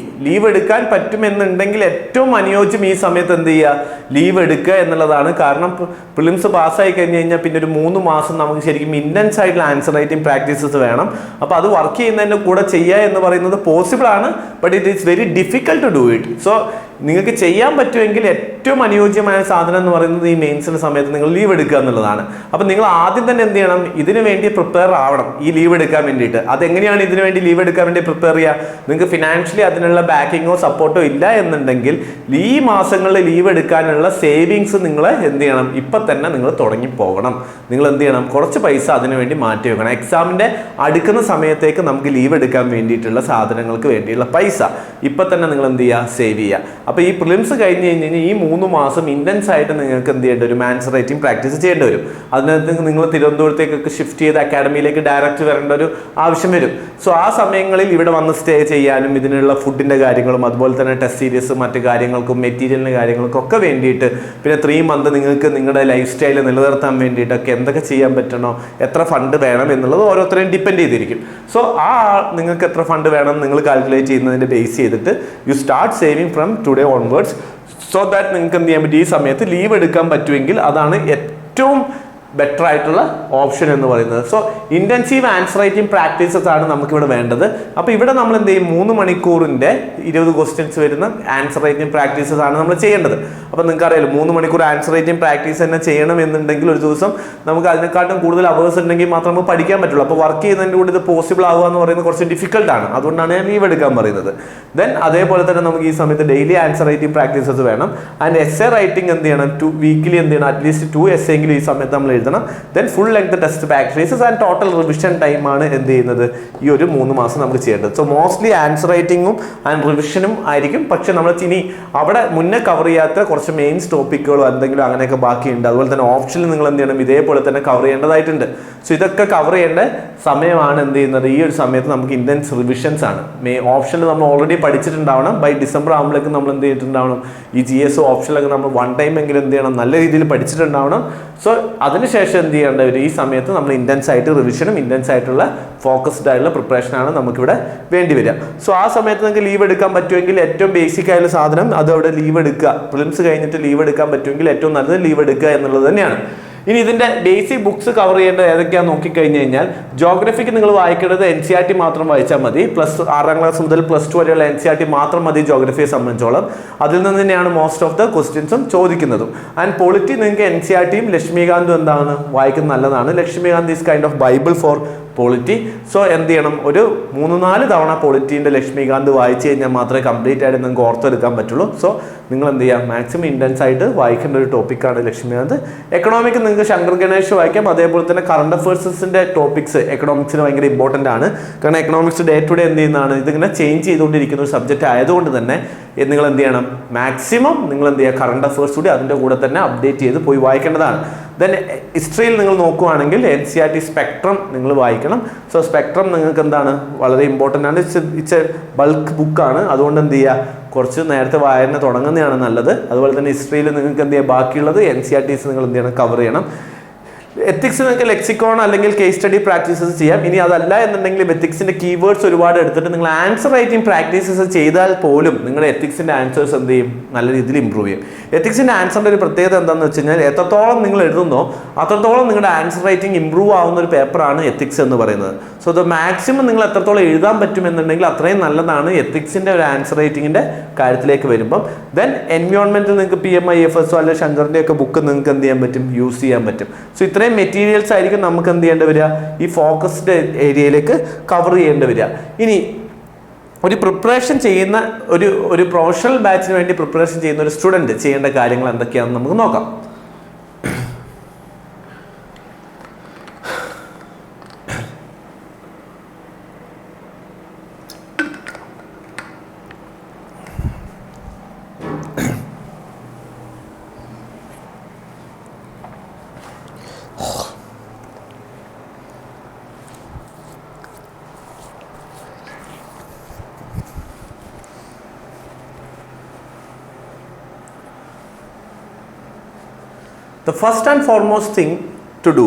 Speaker 1: leave എടുക്കാൻ പറ്റുമെന്നുണ്ടെങ്കിൽ ഏറ്റവും അനുയോജ്യം ഈ സമയത്ത് എന്ത് ചെയ്യുക, ലീവ് എടുക്കുക എന്നുള്ളതാണ്. കാരണം പ്രിലിംസ് പാസ്സായി കഴിഞ്ഞ് കഴിഞ്ഞാൽ പിന്നെ ഒരു 3 മാസം നമുക്ക് ശരിക്കും ഇൻറ്റൻസ് ആയിട്ടുള്ള ആൻസർ റൈറ്റിംഗ് പ്രാക്ടീസസ് വേണം. അപ്പോൾ അത് വർക്ക് ചെയ്യുന്നതിൻ്റെ കൂടെ ചെയ്യുക എന്ന് പറയുന്നത് പോസിബിൾ ആണ്, but it is very difficult to do it. So നിങ്ങൾക്ക് ചെയ്യാൻ പറ്റുമെങ്കിൽ ഏറ്റവും അനുയോജ്യമായ സാധനം എന്ന് പറയുന്നത് ഈ മെയിൻസിൻ്റെ സമയത്ത് നിങ്ങൾ ലീവ് എടുക്കുക എന്നുള്ളതാണ്. അപ്പം നിങ്ങൾ ആദ്യം തന്നെ തന്നെ എന്ത് ചെയ്യണം, ഇതിനു വേണ്ടി പ്രിപ്പയർ ആവണം ഈ ലീവ് എടുക്കാൻ വേണ്ടിയിട്ട്. അതെങ്ങനെയാണ് ഇതിനു വേണ്ടി ലീവ് എടുക്കാൻ വേണ്ടി പ്രിപ്പയർ ചെയ്യുക? നിങ്ങൾക്ക് ഫിനാൻഷ്യലി അതിനുള്ള ബാക്കിങ്ങോ സപ്പോർട്ടോ ഇല്ല എന്നുണ്ടെങ്കിൽ ഈ മാസങ്ങളിൽ ലീവ് എടുക്കാനുള്ള സേവിങ്സ് നിങ്ങൾ എന്ത് ചെയ്യണം, ഇപ്പം തന്നെ നിങ്ങൾ തുടങ്ങി പോകണം. നിങ്ങൾ എന്ത് ചെയ്യണം, കുറച്ച് പൈസ അതിനു വേണ്ടി മാറ്റി വെക്കണം. എക്സാമിൻ്റെ അടുക്കുന്ന സമയത്തേക്ക് നമുക്ക് ലീവ് എടുക്കാൻ വേണ്ടിയിട്ടുള്ള സാധനങ്ങൾക്ക് വേണ്ടിയുള്ള പൈസ ഇപ്പം തന്നെ നിങ്ങൾ എന്ത് ചെയ്യുക, സേവ് ചെയ്യുക. അപ്പോൾ ഈ പ്രിലിംസ് കഴിഞ്ഞ് കഴിഞ്ഞാൽ ഈ 3 മാസം ഇൻറ്റൻസ് ആയിട്ട് നിങ്ങൾക്ക് എന്ത് ചെയ്യേണ്ടി വരും, ആൻസർ റൈറ്റിംഗ് പ്രാക്ടീസ് ചെയ്യേണ്ടി വരും. അതിനകത്ത് നിങ്ങൾ തിരുവനന്തപുരത്തേക്കൊക്കെ ഷിഫ്റ്റ് ചെയ്ത് അക്കാഡമിയിലേക്ക് ഡയറക്റ്റ് വരേണ്ട ഒരു ആവശ്യം വരും. സോ ആ സമയങ്ങളിൽ ഇവിടെ വന്ന് സ്റ്റേ ചെയ്യാനും ഇതിനുള്ള ഫുഡിൻ്റെ കാര്യങ്ങളും അതുപോലെ തന്നെ ടെസ്റ്റ് സീരീസ് മറ്റു കാര്യങ്ങൾക്കും മെറ്റീരിയലിൻ്റെ കാര്യങ്ങൾക്കും ഒക്കെ വേണ്ടിയിട്ട്, പിന്നെ 3 മന്ത് നിങ്ങൾക്ക് നിങ്ങളുടെ ലൈഫ് സ്റ്റൈൽ നിലനിർത്താൻ വേണ്ടിയിട്ടൊക്കെ എന്തൊക്കെ ചെയ്യാൻ പറ്റണോ, എത്ര ഫണ്ട് വേണം എന്നുള്ളത് ഓരോരുത്തരെയും ഡിപ്പെൻഡ് ചെയ്തിരിക്കും. സോ നിങ്ങൾക്ക് എത്ര ഫണ്ട് വേണം നിങ്ങൾ കാൽക്കുലേറ്റ് ചെയ്യുന്നതിൻ്റെ ബേസ് ചെയ്തിട്ട് you start saving from today onwards. So that നിങ്ങൾക്ക് എന്ത് ചെയ്യാൻ പറ്റും, ഈ സമയത്ത് ലീവ് എടുക്കാൻ പറ്റുമെങ്കിൽ അതാണ് ഏറ്റവും ബെറ്റർ ആയിട്ടുള്ള ഓപ്ഷൻ എന്ന് പറയുന്നത്. So intensive answer writing practices ആണ് നമുക്കിവിടെ വേണ്ടത്. അപ്പോൾ ഇവിടെ നമ്മൾ എന്ത് ചെയ്യും, 3 മണിക്കൂറിൻ്റെ 20 ക്വസ്റ്റ്യൻസ് വരുന്ന ആൻസർ റൈറ്റിംഗ് പ്രാക്ടീസസ് ആണ് നമ്മൾ ചെയ്യേണ്ടത്. അപ്പോൾ നിങ്ങൾക്ക് അറിയാലോ 3 മണിക്കൂർ ആൻസർ റൈറ്റിംഗ് പ്രാക്ടീസ് തന്നെ ചെയ്യണം എന്നുണ്ടെങ്കിൽ ഒരു ദിവസം നമുക്ക് അതിനെക്കാട്ടും കൂടുതൽ അവേഴ്സ് ഉണ്ടെങ്കിൽ മാത്രം നമുക്ക് പഠിക്കാൻ പറ്റുള്ളൂ. അപ്പോൾ വർക്ക് ചെയ്യുന്നതിൻ്റെ കൂടെ ഇത് പോസിബിൾ ആവുക എന്ന് പറയുന്നത് കുറച്ച് ഡിഫിക്കൽട്ടാണ്. അതുകൊണ്ടാണ് ഞാൻ ലീവ് എടുക്കാൻ പറയുന്നത്. ദെൻ അതേപോലെ തന്നെ നമുക്ക് ഈ സമയത്ത് ഡെയിലി ആൻസർ റൈറ്റിംഗ് പ്രാക്ടീസസ് വേണം. ആൻഡ് എസ്സേ റൈറ്റിംഗ് എന്ത് ചെയ്യണം, വീക്കിലി എന്ത് ചെയ്യണം, അറ്റ്ലീസ്റ്റ് 2 എസ്സേ എങ്കിലും ഈ സമയത്ത് നമ്മൾ എഴുതണം. Then full length test practices and total revision ടൈമാണ് എന്ത് ചെയ്യുന്നത്, ഈ ഒരു 3 മാസം നമുക്ക് ചെയ്യേണ്ടത്. സോ മോസ്റ്റ്ലി ആൻസർ റൈറ്റിങ്ങും ആൻഡ് റിവിഷനും ആയിരിക്കും. പക്ഷെ നമ്മൾ ഇനി അവിടെ മുന്നേ കവർ ചെയ്യാത്ത കുറച്ച് മെയിൻസ് ടോപ്പിക്കുകളോ എന്തെങ്കിലും അങ്ങനെയൊക്കെ ബാക്കിയുണ്ട്. അതുപോലെ തന്നെ ഓപ്ഷനിൽ നിങ്ങൾ എന്ത് ചെയ്യണം, ഇതേപോലെ തന്നെ കവർ ചെയ്യേണ്ടതായിട്ടുണ്ട്. സോ ഇതൊക്കെ കവർ ചെയ്യേണ്ട സമയമാണ് എന്ത് ചെയ്യുന്നത്, ഈ ഒരു സമയത്ത് നമുക്ക് ഇൻറ്റൻസ് റിവിഷൻസ് ആണ്. ഓപ്ഷനിൽ നമ്മൾ ഓൾറെഡി പഠിച്ചിട്ടുണ്ടാവണം. ബൈ ഡിസംബർ ആകുമ്പോഴേക്കും നമ്മൾ എന്ത് ചെയ്തിട്ടുണ്ടാവണം, ഈ GS ഓപ്ഷനിലൊക്കെ നമ്മൾ 1 ടൈം എങ്കിലും എന്ത് ചെയ്യണം, നല്ല രീതിയിൽ പഠിച്ചിട്ടുണ്ടാവണം. സോ അതിനുശേഷം എന്ത് ചെയ്യേണ്ടവർ ഈ സമയത്ത് നമ്മൾ ഇൻറ്റൻസ് ആയിട്ട് റിവിഷനും ഇൻറ്റൻസ് ആയിട്ടുള്ള ഫോക്കസ്ഡ് ആയിട്ടുള്ള പ്രിപ്പറേഷനാണ് നമുക്കിവിടെ വേണ്ടി വരിക. സോ ആ സമയത്ത് നിങ്ങൾക്ക് ലീവ് എടുക്കാൻ പറ്റുമെങ്കിൽ ഏറ്റവും ബേസിക് ആയിട്ടുള്ള സാധനം അത് അവിടെ ലീവ് എടുക്കുക. പ്രിലിംസ് കഴിഞ്ഞിട്ട് ലീവ് എടുക്കാൻ പറ്റുമെങ്കിൽ ഏറ്റവും നല്ലത് ലീവ് എടുക്കുക എന്നുള്ളത് തന്നെയാണ്. ഇനി ഇതിൻ്റെ ബേസിക് ബുക്സ് കവർ ചെയ്യേണ്ടത് ഏതൊക്കെയാണെന്ന് നോക്കിക്കഴിഞ്ഞ് കഴിഞ്ഞാൽ ജോഗ്രഫിക്ക് നിങ്ങൾ വായിക്കേണ്ടത് NCERT മാത്രം വായിച്ചാൽ മതി. 6ാം ക്ലാസ് മുതൽ +2 വരെയുള്ള NCERT മാത്രം മതി ജോഗ്രഫിയെ സംബന്ധിച്ചോളം. അതിൽ നിന്ന് തന്നെയാണ് മോസ്റ്റ് ഓഫ് ദ ക്വസ്റ്റ്യൻസും ചോദിക്കുന്നതും. ആൻഡ് പൊളിറ്റി നിങ്ങൾക്ക് NCERTയും ലക്ഷ്മികാന്തും എന്താണ് വായിക്കുന്നത് നല്ലതാണ്. Laxmikant is kind of Bible four polity. So എന്ത് ചെയ്യണം, ഒരു 3-4 തവണ പൊളിറ്റീൻ്റെ ലക്ഷ്മികാന്ത് വായിച്ചു കഴിഞ്ഞാൽ മാത്രമേ കംപ്ലീറ്റ് ആയിട്ട് നിങ്ങൾക്ക് ഓർത്തെടുക്കാൻ പറ്റുള്ളൂ. സോ നിങ്ങൾ എന്ത് ചെയ്യുക, മാക്സിമം ഇൻറ്റൻസ് ആയിട്ട് വായിക്കേണ്ട ഒരു ടോപ്പിക്കാണ് ലക്ഷ്മികാന്ത്. എക്കണോമിക്ക് നിങ്ങൾക്ക് ശങ്കർ ഗണേഷ് വായിക്കാം. അതേപോലെ തന്നെ കറണ്ട് അഫയേഴ്സിൻ്റെ ടോപ്പിക്സ് എക്കണോമിക്സിന് ഭയങ്കര ഇമ്പോർട്ടൻ്റ് ആണ്. കാരണം എക്കണോമിക്സ് ഡേ ടു ഡേ എന്ത് ചെയ്യുന്നതാണ്, ഇതിങ്ങനെ ചേഞ്ച് ചെയ്തുകൊണ്ടിരിക്കുന്ന ഒരു സബ്ജക്റ്റ് ആയതുകൊണ്ട് തന്നെ നിങ്ങൾ എന്ത് ചെയ്യണം, മാക്സിമം നിങ്ങൾ എന്ത് ചെയ്യുക, കറണ്ട് അഫയേഴ്സ് കൂടി അതിൻ്റെ കൂടെ തന്നെ അപ്ഡേറ്റ് ചെയ്ത് പോയി വായിക്കേണ്ടതാണ്. ദെൻ ഹിസ്റ്ററിയിൽ നിങ്ങൾ നോക്കുകയാണെങ്കിൽ NCERT സ്പെക്ട്രം നിങ്ങൾ വായിക്കണം. സോ സ്പെക്ട്രം നിങ്ങൾക്ക് എന്താണ് വളരെ ഇമ്പോർട്ടൻ്റ് ആണ്. ഇറ്റ്സ് എ ബൾക്ക് ബുക്കാണ്. അതുകൊണ്ട് എന്ത് ചെയ്യുക, കുറച്ച് നേരത്തെ വായന തുടങ്ങുന്നതാണ് നല്ലത്. അതുപോലെ തന്നെ ഹിസ്റ്ററിയിൽ നിങ്ങൾക്ക് എന്ത് ചെയ്യുക, ബാക്കിയുള്ളത് NCERTs നിങ്ങൾ എന്ത് ചെയ്യണം, കവർ ചെയ്യണം. എത്തിക്സ് നിങ്ങൾക്ക് ലെക്സിക്കോൺ അല്ലെങ്കിൽ കേസ് സ്റ്റഡി പ്രാക്ടീസസ് ചെയ്യാം. ഇനി അതല്ല എന്നുണ്ടെങ്കിൽ എത്തിക്സിൻ്റെ കീവേഡ്സ് ഒരുപാട് എടുത്തിട്ട് നിങ്ങൾ ആൻസർ റൈറ്റിംഗ് പ്രാക്ടീസസ് ചെയ്താൽ പോലും നിങ്ങളുടെ എത്തിക്സിൻ്റെ ആൻസേഴ്സ് എന്ത് ചെയ്യും, നല്ല രീതിയിൽ ഇമ്പ്രൂവ് ചെയ്യും. എത്തിക്സിൻ്റെ ആൻസറിൻ്റെ ഒരു പ്രത്യേകത എന്താണെന്ന് വെച്ച് കഴിഞ്ഞാൽ എത്രത്തോളം നിങ്ങൾ എഴുതുന്നോ അത്രത്തോളം നിങ്ങളുടെ ആൻസർ റൈറ്റിംഗ് ഇമ്പ്രൂവ് ആവുന്ന ഒരു പേപ്പറാണ് എത്തിക്സ് എന്ന് പറയുന്നത്. സോ അത് മാക്സിമം നിങ്ങൾ എത്രത്തോളം എഴുതാൻ പറ്റുമെന്നുണ്ടെങ്കിൽ അത്രയും നല്ലതാണ് എത്തിക്സിൻ്റെ ഒരു ആൻസർ റൈറ്റിങ്ങിൻ്റെ കാര്യത്തിലേക്ക് വരുമ്പം. ദെൻ എൻവയോൺമെൻറ്റിൽ നിങ്ങൾക്ക് PMIFS അല്ലെങ്കിൽ ശങ്കറിൻ്റെ ഒക്കെ ബുക്ക് നിങ്ങൾക്ക് എന്ത് ചെയ്യാൻ പറ്റും, യൂസ് ചെയ്യാൻ പറ്റും. സോ ഇത്രയും മെറ്റീരിയൽസ് ആയിരിക്കും നമുക്ക് എന്ത് ചെയ്യേണ്ടി വരിക, ഈ ഫോക്കസ്ഡ് ഏരിയയിലേക്ക് കവർ ചെയ്യേണ്ടി വരിക. ഇനി ഒരു പ്രിപ്പറേഷൻ ചെയ്യുന്ന ഒരു പ്രൊഫഷണൽ ബാച്ചിന് വേണ്ടി പ്രിപ്പറേഷൻ ചെയ്യുന്ന ഒരു സ്റ്റുഡൻറ്റ് ചെയ്യേണ്ട കാര്യങ്ങൾ എന്തൊക്കെയാണെന്ന് നമുക്ക് നോക്കാം. The first and foremost thing to do,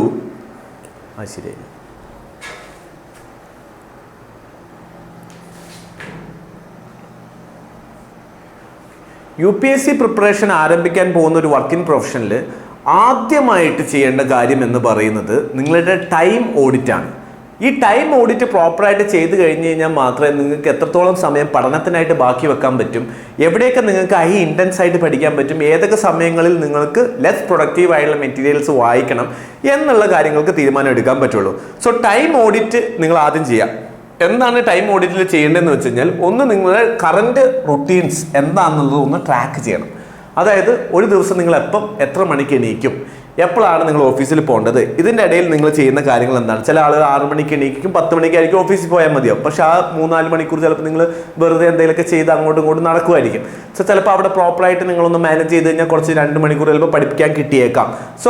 Speaker 1: UPSC preparation ആരംഭിക്കാൻ പോകുന്ന ഒരു വർക്കിംഗ് പ്രൊഫഷനിൽ ആദ്യമായിട്ട് ചെയ്യേണ്ട കാര്യം എന്ന് പറയുന്നത് നിങ്ങളുടെ ടൈം ഓഡിറ്റാണ്. ഈ ടൈം ഓഡിറ്റ് പ്രോപ്പറായിട്ട് ചെയ്ത് കഴിഞ്ഞ് കഴിഞ്ഞാൽ മാത്രമേ നിങ്ങൾക്ക് എത്രത്തോളം സമയം പഠനത്തിനായിട്ട് ബാക്കി വെക്കാൻ പറ്റും, എവിടെയൊക്കെ നിങ്ങൾക്ക് ഹൈ ഇൻറ്റൻസ് ആയിട്ട് പഠിക്കാൻ പറ്റും, ഏതൊക്കെ സമയങ്ങളിൽ നിങ്ങൾക്ക് ലെസ് പ്രൊഡക്റ്റീവ് ആയിട്ടുള്ള മെറ്റീരിയൽസ് വായിക്കണം എന്നുള്ള കാര്യങ്ങൾക്ക് തീരുമാനം എടുക്കാൻ പറ്റുള്ളൂ. സോ ടൈം ഓഡിറ്റ് നിങ്ങൾ ആദ്യം ചെയ്യാം. എന്താണ് ടൈം ഓഡിറ്റിൽ ചെയ്യേണ്ടതെന്ന് വെച്ച് കഴിഞ്ഞാൽ, ഒന്ന് നിങ്ങളുടെ കറണ്ട് റുട്ടീൻസ് എന്താണെന്നുള്ളത് ഒന്ന് ട്രാക്ക് ചെയ്യണം. അതായത് ഒരു ദിവസം നിങ്ങൾ എത്ര മണിക്ക് എണീക്കും, എപ്പോഴാണ് നിങ്ങൾ ഓഫീസിൽ പോകേണ്ടത്, ഇതിൻ്റെ ഇടയിൽ നിങ്ങൾ ചെയ്യുന്ന കാര്യങ്ങൾ എന്താണ്. ചില ആളുകൾ 6 മണിക്ക് എണീക്കും, 10 മണിക്കായിരിക്കും ഓഫീസിൽ പോയാൽ മതിയാവും. പക്ഷെ ആ 3-4 മണിക്കൂർ ചിലപ്പോൾ നിങ്ങൾ വെറുതെ എന്തെങ്കിലുമൊക്കെ ചെയ്ത് അങ്ങോട്ടും ഇങ്ങോട്ടും നടക്കുമായിരിക്കും. സോ ചിലപ്പോൾ അവിടെ പ്രോപ്പറായിട്ട് നിങ്ങളൊന്ന് മാനേജ് ചെയ്ത് കഴിഞ്ഞാൽ കുറച്ച് 2 മണിക്കൂർ ചിലപ്പോൾ പഠിപ്പിക്കാൻ കിട്ടിയേക്കാം. സോ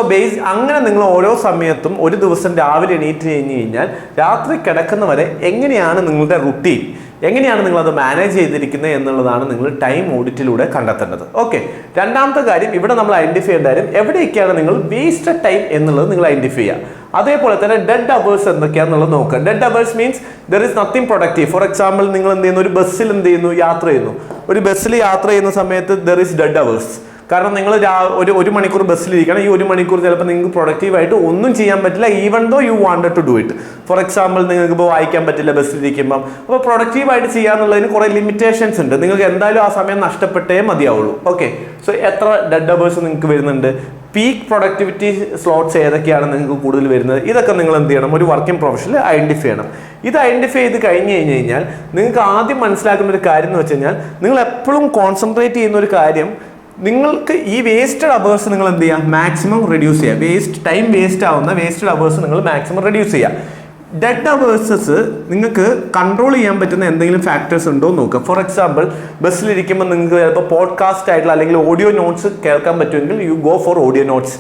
Speaker 1: അങ്ങനെ നിങ്ങൾ ഓരോ സമയത്തും ഒരു ദിവസം രാവിലെ എണീറ്റ് കഴിഞ്ഞ് കഴിഞ്ഞാൽ രാത്രി കിടക്കുന്നവരെ എങ്ങനെയാണ് നിങ്ങളുടെ റുട്ടീൻ, എങ്ങനെയാണ് നിങ്ങളത് മാനേജ് ചെയ്തിരിക്കുന്നത് എന്നുള്ളതാണ് നിങ്ങൾ ടൈം ഓഡിറ്റിലൂടെ കണ്ടെത്തേണ്ടത്. ഓക്കെ, രണ്ടാമത്തെ കാര്യം ഇവിടെ നമ്മൾ ഐഡന്റിഫൈ ചെയ്യേണ്ട കാര്യം, എവിടെയൊക്കെയാണ് നിങ്ങൾ വേസ്റ്റഡ് ടൈം എന്നുള്ളത് നിങ്ങൾ ഐഡന്റിഫൈ ചെയ്യുക. അതേപോലെ തന്നെ ഡെഡ് അവേഴ്സ് എന്തൊക്കെയാണെന്നുള്ളത് നോക്കുക. Dead hours means there is nothing productive. For example നിങ്ങൾ എന്ത് ചെയ്യുന്നു, ഒരു ബസ്സിൽ എന്ത് ചെയ്യുന്നു, യാത്ര ചെയ്യുന്നു. ഒരു ബസ്സിൽ യാത്ര ചെയ്യുന്ന സമയത്ത് ദർ ഇസ് ഡെഡ് അവേഴ്സ്. കാരണം നിങ്ങൾ ഒരു മണിക്കൂർ ബസ്സിലിരിക്കണം. ഈ 1 മണിക്കൂർ ചിലപ്പോൾ നിങ്ങൾക്ക് പ്രൊഡക്റ്റീവായിട്ട് ഒന്നും ചെയ്യാൻ പറ്റില്ല, even though you wanted to do it. For example നിങ്ങൾക്ക് ഇപ്പോൾ വായിക്കാൻ പറ്റില്ല ബസ്സിലിരിക്കുമ്പം. അപ്പോൾ പ്രൊഡക്റ്റീവായിട്ട് ചെയ്യാന്നുള്ളതിന് കുറേ ലിമിറ്റേഷൻസ് ഉണ്ട്. നിങ്ങൾക്ക് എന്തായാലും ആ സമയം നഷ്ടപ്പെട്ടേ മതിയാവുള്ളൂ. ഓക്കെ, സോ എത്ര ഡെഡ് അവേഴ്സ് നിങ്ങൾക്ക് വരുന്നുണ്ട്, പീക്ക് പ്രൊഡക്ടിവിറ്റി സ്ലോട്ട്സ് ഏതൊക്കെയാണ് നിങ്ങൾക്ക് കൂടുതൽ വരുന്നത്, ഇതൊക്കെ നിങ്ങൾ എന്ത് ചെയ്യണം, ഒരു വർക്കിംഗ് പ്രൊഫഷനിൽ ഐഡന്റിഫൈ ചെയ്യണം. ഇത് ഐഡന്റിഫൈ ചെയ്ത് കഴിഞ്ഞ് കഴിഞ്ഞാൽ നിങ്ങൾക്ക് ആദ്യം മനസ്സിലാക്കുന്ന ഒരു കാര്യം എന്ന് വെച്ച് കഴിഞ്ഞാൽ, നിങ്ങൾ എപ്പോഴും കോൺസെൻട്രേറ്റ് ചെയ്യുന്ന ഒരു കാര്യം, നിങ്ങൾക്ക് ഈ വേസ്റ്റഡ് അവേഴ്സ് നിങ്ങൾ എന്ത് ചെയ്യുക, മാക്സിമം റെഡ്യൂസ് ചെയ്യുക. ടൈം വേസ്റ്റ് ആവുന്ന വേസ്റ്റഡ് അവേഴ്സ് നിങ്ങൾ മാക്സിമം റെഡ്യൂസ് ചെയ്യുക. ഡെഡ് അവേഴ്സസ് നിങ്ങൾക്ക് കൺട്രോൾ ചെയ്യാൻ പറ്റുന്ന എന്തെങ്കിലും ഫാക്ടേഴ്സ് ഉണ്ടോ എന്ന് നോക്കുക. ഫോർ എക്സാമ്പിൾ ബസ്സിലിരിക്കുമ്പോൾ നിങ്ങൾക്ക് ചിലപ്പോൾ പോഡ്കാസ്റ്റ് ആയിട്ടുള്ള അല്ലെങ്കിൽ ഓഡിയോ നോട്ട്സ് കേൾക്കാൻ പറ്റുമെങ്കിൽ you go for audio notes.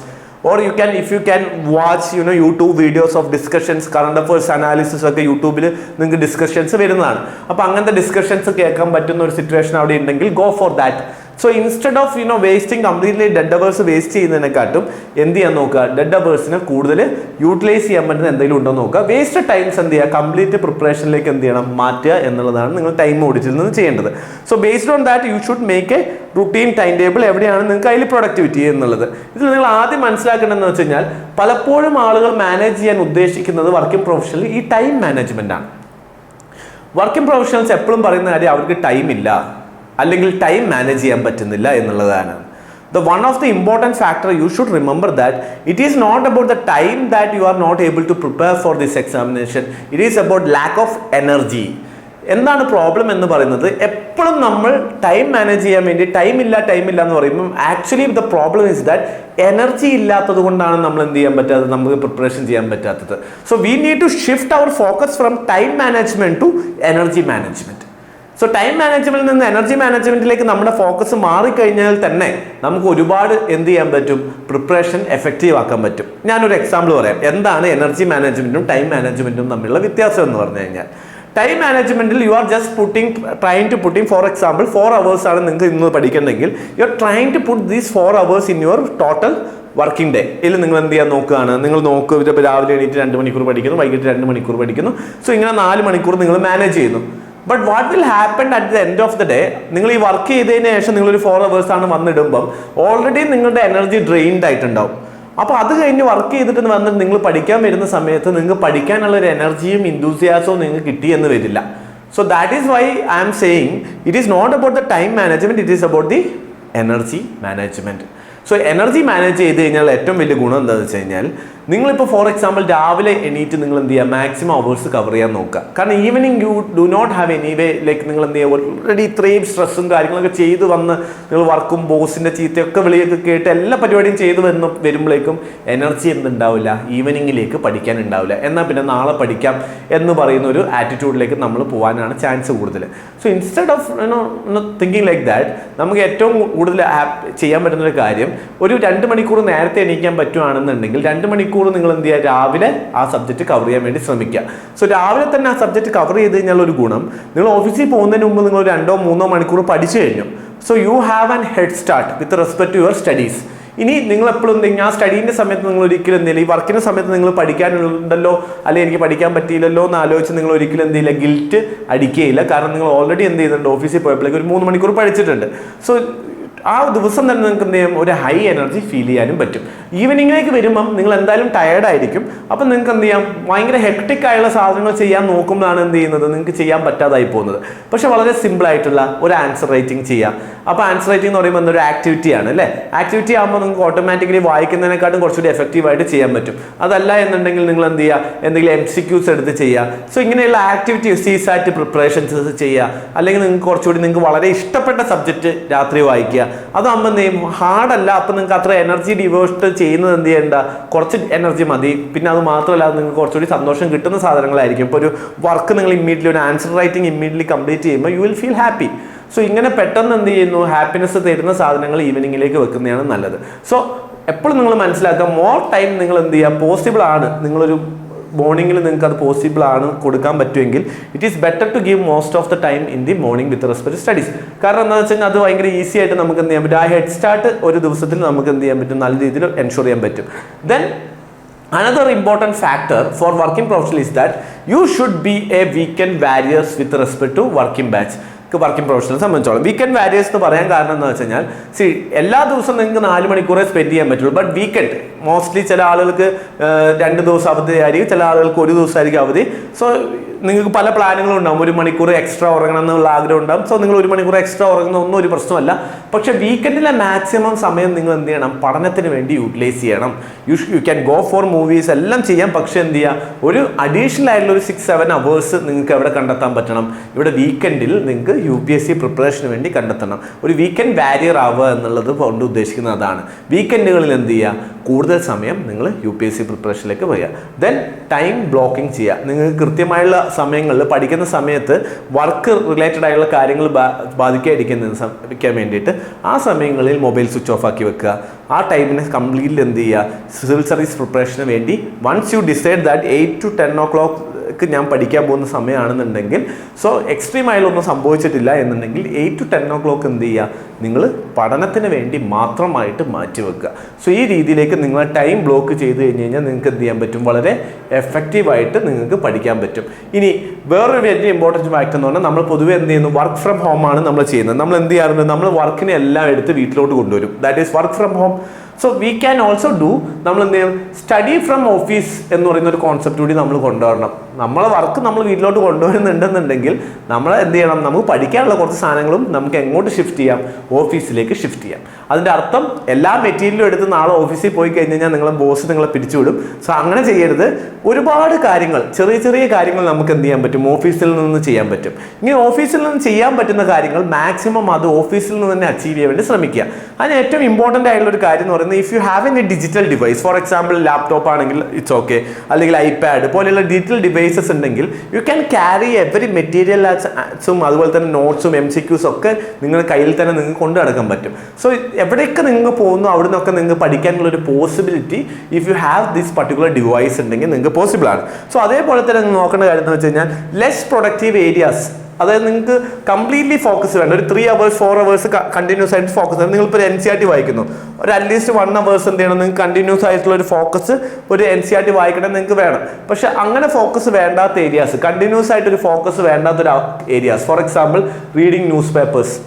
Speaker 1: Or if you can watch YouTube videos of discussions, current affairs analysis ഒക്കെ യൂട്യൂബിൽ നിങ്ങൾക്ക് ഡിസ്കഷൻസ് വരുന്നതാണ്. അപ്പോൾ അങ്ങനത്തെ ഡിസ്കഷൻസ് കേൾക്കാൻ പറ്റുന്ന ഒരു സിറ്റുവേഷൻ അവിടെ ഉണ്ടെങ്കിൽ go for that. So instead of wasting completely dead hours waste ചെയ്യുന്നതിനെക്കാട്ടും എന്ത് ചെയ്യാൻ നോക്കുക, ഡെഡ് അവേഴ്സിനെ കൂടുതൽ യൂട്ടിലൈസ് ചെയ്യാൻ പറ്റുന്ന എന്തെങ്കിലും ഉണ്ടോ നോക്കുക. വേസ്റ്റ് ടൈംസ് എന്ത് ചെയ്യുക, കംപ്ലീറ്റ് പ്രിപ്പറേഷനിലേക്ക് എന്ത് ചെയ്യണം, മാറ്റുക എന്നുള്ളതാണ് നിങ്ങൾ ടൈം ഓഡിറ്റിൽ നിന്ന് ചെയ്യേണ്ടത്. So based on that you should make A routine time table, എവിടെയാണ് നിങ്ങൾക്ക് അതിൽ പ്രൊഡക്ടിവിറ്റി എന്നുള്ളത്. ഇതിൽ നിങ്ങൾ ആദ്യം മനസ്സിലാക്കേണ്ടതെന്ന് വെച്ച് കഴിഞ്ഞാൽ, പലപ്പോഴും ആളുകൾ മാനേജ് ചെയ്യാൻ ഉദ്ദേശിക്കുന്നത് വർക്കിംഗ് പ്രൊഫഷനിൽ ഈ ടൈം മാനേജ്മെന്റ് ആണ്. വർക്കിംഗ് പ്രൊഫഷണൽസ് എപ്പോഴും പറയുന്ന കാര്യം അവർക്ക് ടൈം ഇല്ല, അല്ലെങ്കിൽ ടൈം മാനേജ് ചെയ്യാൻ പറ്റുന്നില്ല എന്നുള്ളതാണ്. One of the important factor you should remember that it is not about the time that you are not able to prepare for this examination. It is about lack of energy. എന്താണ് problem എന്ന് പറയുന്നത്, എപ്പോഴും നമ്മൾ time manage ചെയ്യാൻ വേണ്ടി time ഇല്ല എന്ന് പറയുമ്പോൾ actually the problem is that energy ഇല്ലാത്തത് കൊണ്ടാണ് നമ്മൾ എന്ത് ചെയ്യാൻ പറ്റാത്തത്, നമുക്ക് പ്രിപ്പറേഷൻ ചെയ്യാൻ പറ്റാത്തത്. So we need to shift our focus from time management to energy management. So time മാനേജ്മെന്റിൽ നിന്ന് എനർജി മാനേജ്മെന്റിലേക്ക് നമ്മുടെ ഫോക്കസ് മാറിക്കഴിഞ്ഞാൽ തന്നെ നമുക്ക് ഒരുപാട് എന്ത് ചെയ്യാൻ പറ്റും, പ്രിപ്പറേഷൻ എഫക്റ്റീവ് ആക്കാൻ പറ്റും. ഞാനൊരു എക്സാമ്പിൾ പറയാം, എന്താണ് എനർജി മാനേജ്മെന്റും ടൈം മാനേജ്മെന്റും തമ്മിലുള്ള വ്യത്യാസം എന്ന് പറഞ്ഞു കഴിഞ്ഞാൽ, ടൈം മാനേജ്മെന്റിൽ you are just trying to putting for example 4 hours ആണ് നിങ്ങൾക്ക് ഇന്ന് പഠിക്കണമെങ്കിൽ you are trying to put these 4 hours in your total working day. ഇതിൽ നിങ്ങൾ എന്ത് ചെയ്യാൻ നോക്കുകയാണ്, നിങ്ങൾ ഇപ്പോൾ രാവിലെ എണീറ്റ് 2 മണിക്കൂർ പഠിക്കുന്നു, വൈകിട്ട് 2 മണിക്കൂർ പഠിക്കുന്നു. സോ ഇങ്ങനെ 4 മണിക്കൂർ നിങ്ങൾ മാനേജ് ചെയ്യുന്നു. But what will happen at the end of the day, നിങ്ങൾ ഈ വർക്ക് ചെയ്തതിന് ശേഷം നിങ്ങളൊരു 4 hours ആണ് വന്നിടുമ്പം ഓൾറെഡി നിങ്ങളുടെ എനർജി ഡ്രെയിൻഡ് ആയിട്ടുണ്ടാവും. അപ്പോൾ അത് കഴിഞ്ഞ് വർക്ക് ചെയ്തിട്ട് വന്നിട്ട് നിങ്ങൾ പഠിക്കാൻ വരുന്ന സമയത്ത് നിങ്ങൾക്ക് പഠിക്കാനുള്ള ഒരു എനർജിയും ഇൻതൂസിയാസവും നിങ്ങൾക്ക് കിട്ടിയെന്ന് വരില്ല. So that is why I am saying it is not about the time management, it is about the energy management. So energy manage ചെയ്ത് കഴിഞ്ഞാൽ ഏറ്റവും വലിയ ഗുണം എന്താണെന്ന് വെച്ച് കഴിഞ്ഞാൽ, നിങ്ങളിപ്പോൾ ഫോർ എക്സാമ്പിൾ രാവിലെ എണീറ്റ് നിങ്ങൾ എന്ത് ചെയ്യുക, മാക്സിമം അവേഴ്സ് കവർ ചെയ്യാൻ നോക്കുക. കാരണം evening you do not have any way, like നിങ്ങൾ എന്ത് ചെയ്യുക, ഓൾറെഡി ഇത്രയും സ്ട്രെസ്സും കാര്യങ്ങളൊക്കെ ചെയ്ത് വന്ന് നിങ്ങൾ വർക്കും ബോസിൻ്റെ ചീത്തയൊക്കെ വിളിയൊക്കെ കേട്ട് എല്ലാ പരിപാടിയും ചെയ്ത് വരുമ്പോഴേക്കും എനർജി എന്തുണ്ടാവില്ല, ഈവനിങ്ങിലേക്ക് പഠിക്കാൻ ഉണ്ടാവില്ല. എന്നാൽ പിന്നെ നാളെ പഠിക്കാം എന്ന് പറയുന്ന ഒരു ആറ്റിറ്റ്യൂഡിലേക്ക് നമ്മൾ പോകാനാണ് ചാൻസ് കൂടുതൽ. So instead of thinking like that, നമുക്ക് ഏറ്റവും കൂടുതൽ ചെയ്യാൻ പറ്റുന്നൊരു കാര്യം, ഒരു 2 മണിക്കൂർ നേരത്തെ എണീക്കാൻ പറ്റുകയാണെന്നുണ്ടെങ്കിൽ 2 മണിക്കൂർ നിങ്ങൾ എന്ത് ചെയ്യുക, രാവിലെ ആ സബ്ജക്റ്റ് കവർ ചെയ്യാൻ വേണ്ടി ശ്രമിക്കുക. സോ രാവിലെ തന്നെ ആ സബ്ജക്റ്റ് കവർ ചെയ്ത് കഴിഞ്ഞാൽ ഒരു ഗുണം, നിങ്ങൾ ഓഫീസിൽ പോകുന്നതിന് മുമ്പ് നിങ്ങൾ 2-3 മണിക്കൂർ പഠിച്ചു കഴിഞ്ഞു. So you have an head start with respect to your studies. ഇനി നിങ്ങൾ എപ്പോഴും എന്തെങ്കിലും ആ സ്റ്റഡീൻ്റെ സമയത്ത് നിങ്ങൾ ഒരിക്കലും എന്തെങ്കിലും, ഈ വർക്കിൻ്റെ സമയത്ത് നിങ്ങൾ പഠിക്കാനുണ്ടല്ലോ അല്ലെങ്കിൽ എനിക്ക് പഠിക്കാൻ പറ്റിയില്ലല്ലോ എന്ന് ആലോചിച്ച് നിങ്ങൾ ഒരിക്കലും എന്ത് ചെയ്യില്ല, ഗിൽറ്റ് അടിക്കുകയില്ല. കാരണം നിങ്ങൾ ഓൾറെഡി എന്ത് ചെയ്യുന്നുണ്ട്, ഓഫീസിൽ പോയപ്പോഴേക്കും ഒരു 3 മണിക്കൂർ പഠിച്ചിട്ടുണ്ട്. സോ ആ ദിവസം തന്നെ നിങ്ങൾക്ക് എന്ത് ചെയ്യും, ഒരു ഹൈ എനർജി ഫീൽ ചെയ്യാനും പറ്റും. ഈവനിങ്ങിലേക്ക് വരുമ്പം നിങ്ങൾ എന്തായാലും ടയേർഡായിരിക്കും. അപ്പം നിങ്ങൾക്ക് എന്ത് ചെയ്യാം, ഭയങ്കര ഹെക്ടിക് ആയുള്ള സാധനങ്ങൾ ചെയ്യാൻ നോക്കുമ്പോഴാണ് എന്ത് ചെയ്യുന്നത്, നിങ്ങൾക്ക് ചെയ്യാൻ പറ്റാതായി പോകുന്നത്. പക്ഷെ വളരെ സിമ്പിൾ ആയിട്ടുള്ള ഒരു ആൻസർ റൈറ്റിംഗ് ചെയ്യാം. അപ്പോൾ ആൻസർ റൈറ്റിംഗ് എന്ന് പറയുമ്പോൾ എന്തൊരു ആക്ടിവിറ്റിയാണ് അല്ലേ. ആക്ടിവിറ്റി ആകുമ്പോൾ നിങ്ങൾക്ക് ഓട്ടോമാറ്റിക്കലി വായിക്കുന്നതിനെക്കാട്ടും കുറച്ചുകൂടി എഫക്റ്റീവായിട്ട് ചെയ്യാൻ പറ്റും. അതല്ല എന്നുണ്ടെങ്കിൽ നിങ്ങൾ എന്ത് ചെയ്യുക, എന്തെങ്കിലും MCQs എടുത്ത് ചെയ്യുക. സോ ഇങ്ങനെയുള്ള ആക്ടിവിറ്റി CSAT പ്രിപ്പറേഷൻസ് ചെയ്യുക. അല്ലെങ്കിൽ നിങ്ങൾക്ക് കുറച്ചുകൂടി നിങ്ങൾക്ക് വളരെ ഇഷ്ടപ്പെട്ട സബ്ജക്റ്റ് രാത്രി വായിക്കുക. അതാകുമ്പോൾ എന്ത് ചെയ്യും, ഹാർഡല്ല. അപ്പം നിങ്ങൾക്ക് അത്ര എനർജി ഡിവോട്ട് ചെയ്യുന്നത് എന്ത് ചെയ്യേണ്ട, കുറച്ച് എനർജി മതി. പിന്നെ അത് മാത്രമല്ല, നിങ്ങൾക്ക് കുറച്ചുകൂടി സന്തോഷം കിട്ടുന്ന സാധനങ്ങളായിരിക്കും. ഇപ്പോൾ ഒരു വർക്ക് നിങ്ങൾ ഇമ്മീഡിയറ്റ്ലി ഒരു ആൻസർ റൈറ്റിംഗ് ഇമ്മീഡിയറ്റ്ലി കംപ്ലീറ്റ് ചെയ്യുമ്പോൾ you will feel happy. So ഇങ്ങനെ പെട്ടെന്ന് എന്ത് ചെയ്യുന്നു, ഹാപ്പിനെസ് തരുന്ന സാധനങ്ങൾ ഈവനിങ്ങിലേക്ക് വെക്കുന്നതാണ് നല്ലത്. സോ എപ്പോഴും നിങ്ങൾ മനസ്സിലാക്കുക, മോർ ടൈം നിങ്ങൾ എന്ത് ചെയ്യുക, പോസിബിൾ ആണ്, നിങ്ങളൊരു മോർണിംഗിൽ നിങ്ങൾക്ക് അത് പോസിബിൾ ആണ് കൊടുക്കാൻ പറ്റുമെങ്കിൽ it is better to give most of the time in the morning with respect studies. കാരണം എന്താണെന്ന് വെച്ച് കഴിഞ്ഞാൽ അത് ഭയങ്കര ഈസി ആയിട്ട് നമുക്ക് എന്ത് ചെയ്യാൻ പറ്റും, ആ ഹെഡ് സ്റ്റാർട്ട് ഒരു ദിവസത്തിൽ നമുക്ക് എന്ത് ചെയ്യാൻ പറ്റും, നല്ല രീതിയിൽ എൻഷുർ ചെയ്യാൻ പറ്റും. Then another important factor for working professional is that you should be a weekend warriors with respect to working batch. Working professional സംബന്ധിച്ചോളം വീക്കെൻഡ് വാരിയേഴ്സ് എന്ന് പറയാൻ കാരണം എന്താ വെച്ച് കഴിഞ്ഞാൽ, എല്ലാ ദിവസവും നിങ്ങൾക്ക് 4 മണിക്കൂറേ സ്പെൻഡ് ചെയ്യാൻ പറ്റുള്ളൂ. ബട്ട് വീക്കെൻഡ് മോസ്റ്റ്ലി ചില ആളുകൾക്ക് 2 ദിവസം അവധി ആയിരിക്കും, ചില ആളുകൾക്ക് 1 ദിവസമായിരിക്കും അവധി. സോ നിങ്ങൾക്ക് പല പ്ലാനുകളും ഉണ്ടാവും. 1 മണിക്കൂർ എക്സ്ട്രാ ഉറങ്ങണം എന്നുള്ള ആഗ്രഹം ഉണ്ടാവും. സോ നിങ്ങൾ 1 മണിക്കൂർ എക്സ്ട്രാ ഉറങ്ങുന്ന ഒന്നും ഒരു പ്രശ്നമല്ല. പക്ഷേ വീക്കെൻഡിലെ മാക്സിമം സമയം നിങ്ങൾ എന്ത് ചെയ്യണം, പഠനത്തിന് വേണ്ടി യൂട്ടിലൈസ് ചെയ്യണം. You can go for movies എല്ലാം ചെയ്യാം. പക്ഷേ എന്ത് ചെയ്യുക, ഒരു അഡീഷണൽ ആയിട്ടുള്ള ഒരു 6-7 hours നിങ്ങൾക്ക് എവിടെ കണ്ടെത്താൻ പറ്റണം, ഇവിടെ വീക്കെൻഡിൽ നിങ്ങൾക്ക് UPSC പ്രിപ്പറേഷന് വേണ്ടി കണ്ടെത്തണം. ഒരു വീക്കെൻഡ് വാരിയർ ആവുക എന്നുള്ളത് കൊണ്ട് ഉദ്ദേശിക്കുന്നത് അതാണ്. വീക്കെൻഡുകളിൽ എന്ത് ചെയ്യുക, കൂടുതൽ സമയം നിങ്ങൾ UPSC പ്രിപ്പറേഷനിലേക്ക് വരിക. ദെൻ ടൈം ബ്ലോക്കിംഗ് ചെയ്യുക. നിങ്ങൾക്ക് കൃത്യമായുള്ള സമയങ്ങളിൽ പഠിക്കുന്ന സമയത്ത് വർക്ക് റിലേറ്റഡ് ആയിട്ടുള്ള കാര്യങ്ങൾ ബാധിക്കാതിരിക്കാൻ വേണ്ടിയിട്ട് ആ സമയങ്ങളിൽ മൊബൈൽ സ്വിച്ച് ഓഫ് ആക്കി വെക്കുക. ആ ടൈമിനെ കംപ്ലീറ്റ്ലി എന്ത് ചെയ്യുക, സിവിൽ സർവീസ് പ്രിപ്പറേഷന് വേണ്ടി once you decide that 8 to 10 o'clock ഞാൻ പഠിക്കാൻ പോകുന്ന സമയമാണെന്നുണ്ടെങ്കിൽ, സോ എക്സ്ട്രീം ആയാലൊന്നും സംഭവിച്ചിട്ടില്ല എന്നുണ്ടെങ്കിൽ 8 to 10 o'clock എന്ത് ചെയ്യുക, നിങ്ങൾ പഠനത്തിന് വേണ്ടി മാത്രമായിട്ട് മാറ്റി വെക്കുക. സോ ഈ രീതിയിലേക്ക് നിങ്ങൾ ടൈം ബ്ലോക്ക് ചെയ്ത് കഴിഞ്ഞ് കഴിഞ്ഞാൽ നിങ്ങൾക്ക് എന്ത് ചെയ്യാൻ പറ്റും, വളരെ എഫക്റ്റീവായിട്ട് നിങ്ങൾക്ക് പഠിക്കാൻ പറ്റും. ഇനി വേറൊരു വലിയ ഇമ്പോർട്ടൻറ്റ് ഫാക്ട് എന്ന് പറഞ്ഞാൽ, നമ്മൾ പൊതുവെ എന്ത് ചെയ്യുന്നു, വർക്ക് ഫ്രം ഹോം ആണ് നമ്മൾ ചെയ്യുന്നത്. നമ്മൾ എന്ത് ചെയ്യാറുണ്ട്, നമ്മൾ വർക്കിനെ എല്ലാം എടുത്ത് വീട്ടിലോട്ട് കൊണ്ടുവരും. That is work from home. So we can also do, നമ്മൾ എന്ത് ചെയ്യും, സ്റ്റഡി ഫ്രം ഓഫീസ് എന്ന് പറയുന്ന ഒരു കോൺസെപ്റ്റ് കൂടി നമ്മൾ കൊണ്ടുവരണം. നമ്മളെ വർക്ക് നമ്മൾ വീട്ടിലോട്ട് കൊണ്ടുവരുന്നുണ്ടെന്നുണ്ടെങ്കിൽ നമ്മൾ എന്ത് ചെയ്യണം, നമുക്ക് പഠിക്കാനുള്ള കുറച്ച് സാധനങ്ങളും നമുക്ക് എങ്ങോട്ട് ഷിഫ്റ്റ് ചെയ്യാം, ഓഫീസിലേക്ക് ഷിഫ്റ്റ് ചെയ്യാം. അതിൻ്റെ അർത്ഥം എല്ലാ മെറ്റീരിയലും എടുത്ത് നാളെ ഓഫീസിൽ പോയി കഴിഞ്ഞ് കഴിഞ്ഞാൽ നിങ്ങളെ ബോസ് നിങ്ങളെ പിരിച്ചുവിടും. സോ അങ്ങനെ ചെയ്യരുത്. ഒരുപാട് കാര്യങ്ങൾ, ചെറിയ ചെറിയ കാര്യങ്ങൾ നമുക്ക് എന്ത് ചെയ്യാൻ പറ്റും, ഓഫീസിൽ നിന്ന് ചെയ്യാൻ പറ്റും. ഇങ്ങനെ ഓഫീസിൽ നിന്ന് ചെയ്യാൻ പറ്റുന്ന കാര്യങ്ങൾ മാക്സിമം അത് ഓഫീസിൽ നിന്ന് തന്നെ അച്ചീവ് ചെയ്യാൻ വേണ്ടി ശ്രമിക്കുക. അതിന് ഏറ്റവും ഇമ്പോർട്ടൻ്റ് ആയിട്ടുള്ള ഒരു കാര്യം എന്ന് പറയുന്നത്, if you have A digital device, for example laptop ആണെങ്കിൽ ഇറ്റ്സ് ഓക്കെ, അല്ലെങ്കിൽ iPad പോലെയുള്ള ഡിജിറ്റൽ ഡിവൈസസ് ഉണ്ടെങ്കിൽ യു ക്യാൻ ക്യാരി എവറി മെറ്റീരിയൽസും അതുപോലെ തന്നെ നോട്ട്സും MCQs ഒക്കെ നിങ്ങളുടെ കയ്യിൽ തന്നെ നിങ്ങൾക്ക് കൊണ്ടു നടക്കാൻ പറ്റും. സോ എവിടെയൊക്കെ നിങ്ങൾ പോകുന്നു അവിടെ നിന്നൊക്കെ നിങ്ങൾക്ക് പഠിക്കാനുള്ള ഒരു possibility if you have this particular device ഉണ്ടെങ്കിൽ നിങ്ങൾക്ക് പോസിബിൾ ആണ്. സോ അതേപോലെ തന്നെ നിങ്ങൾ നോക്കേണ്ട കാര്യം എന്ന് വെച്ച് കഴിഞ്ഞാൽ, ലെസ് പ്രൊഡക്റ്റീവ് ഏരിയാസ്, അതായത് നിങ്ങൾക്ക് കംപ്ലീറ്റ്ലി ഫോക്കസ് വേണ്ട, ഒരു 3 hours 4 hours കണ്ടിന്യൂസ് ആയിട്ട് ഫോക്കസ് വേണം. നിങ്ങളിപ്പോൾ ഒരു NCERT വായിക്കുന്നു, ഒരു അറ്റ്ലീസ്റ്റ് 1 hour എന്ത് ചെയ്യണം, നിങ്ങൾക്ക് കണ്ടിന്യൂസ് ആയിട്ടുള്ള ഒരു ഫോക്കസ് ഒരു NCERT വായിക്കണം നിങ്ങൾക്ക് വേണം. പക്ഷെ അങ്ങനെ ഫോക്കസ് വേണ്ടാത്ത ഏരിയാസ്, കണ്ടിന്യൂസ് ആയിട്ട് ഒരു ഫോക്കസ് വേണ്ടാത്തൊരു areas, for example reading news papers,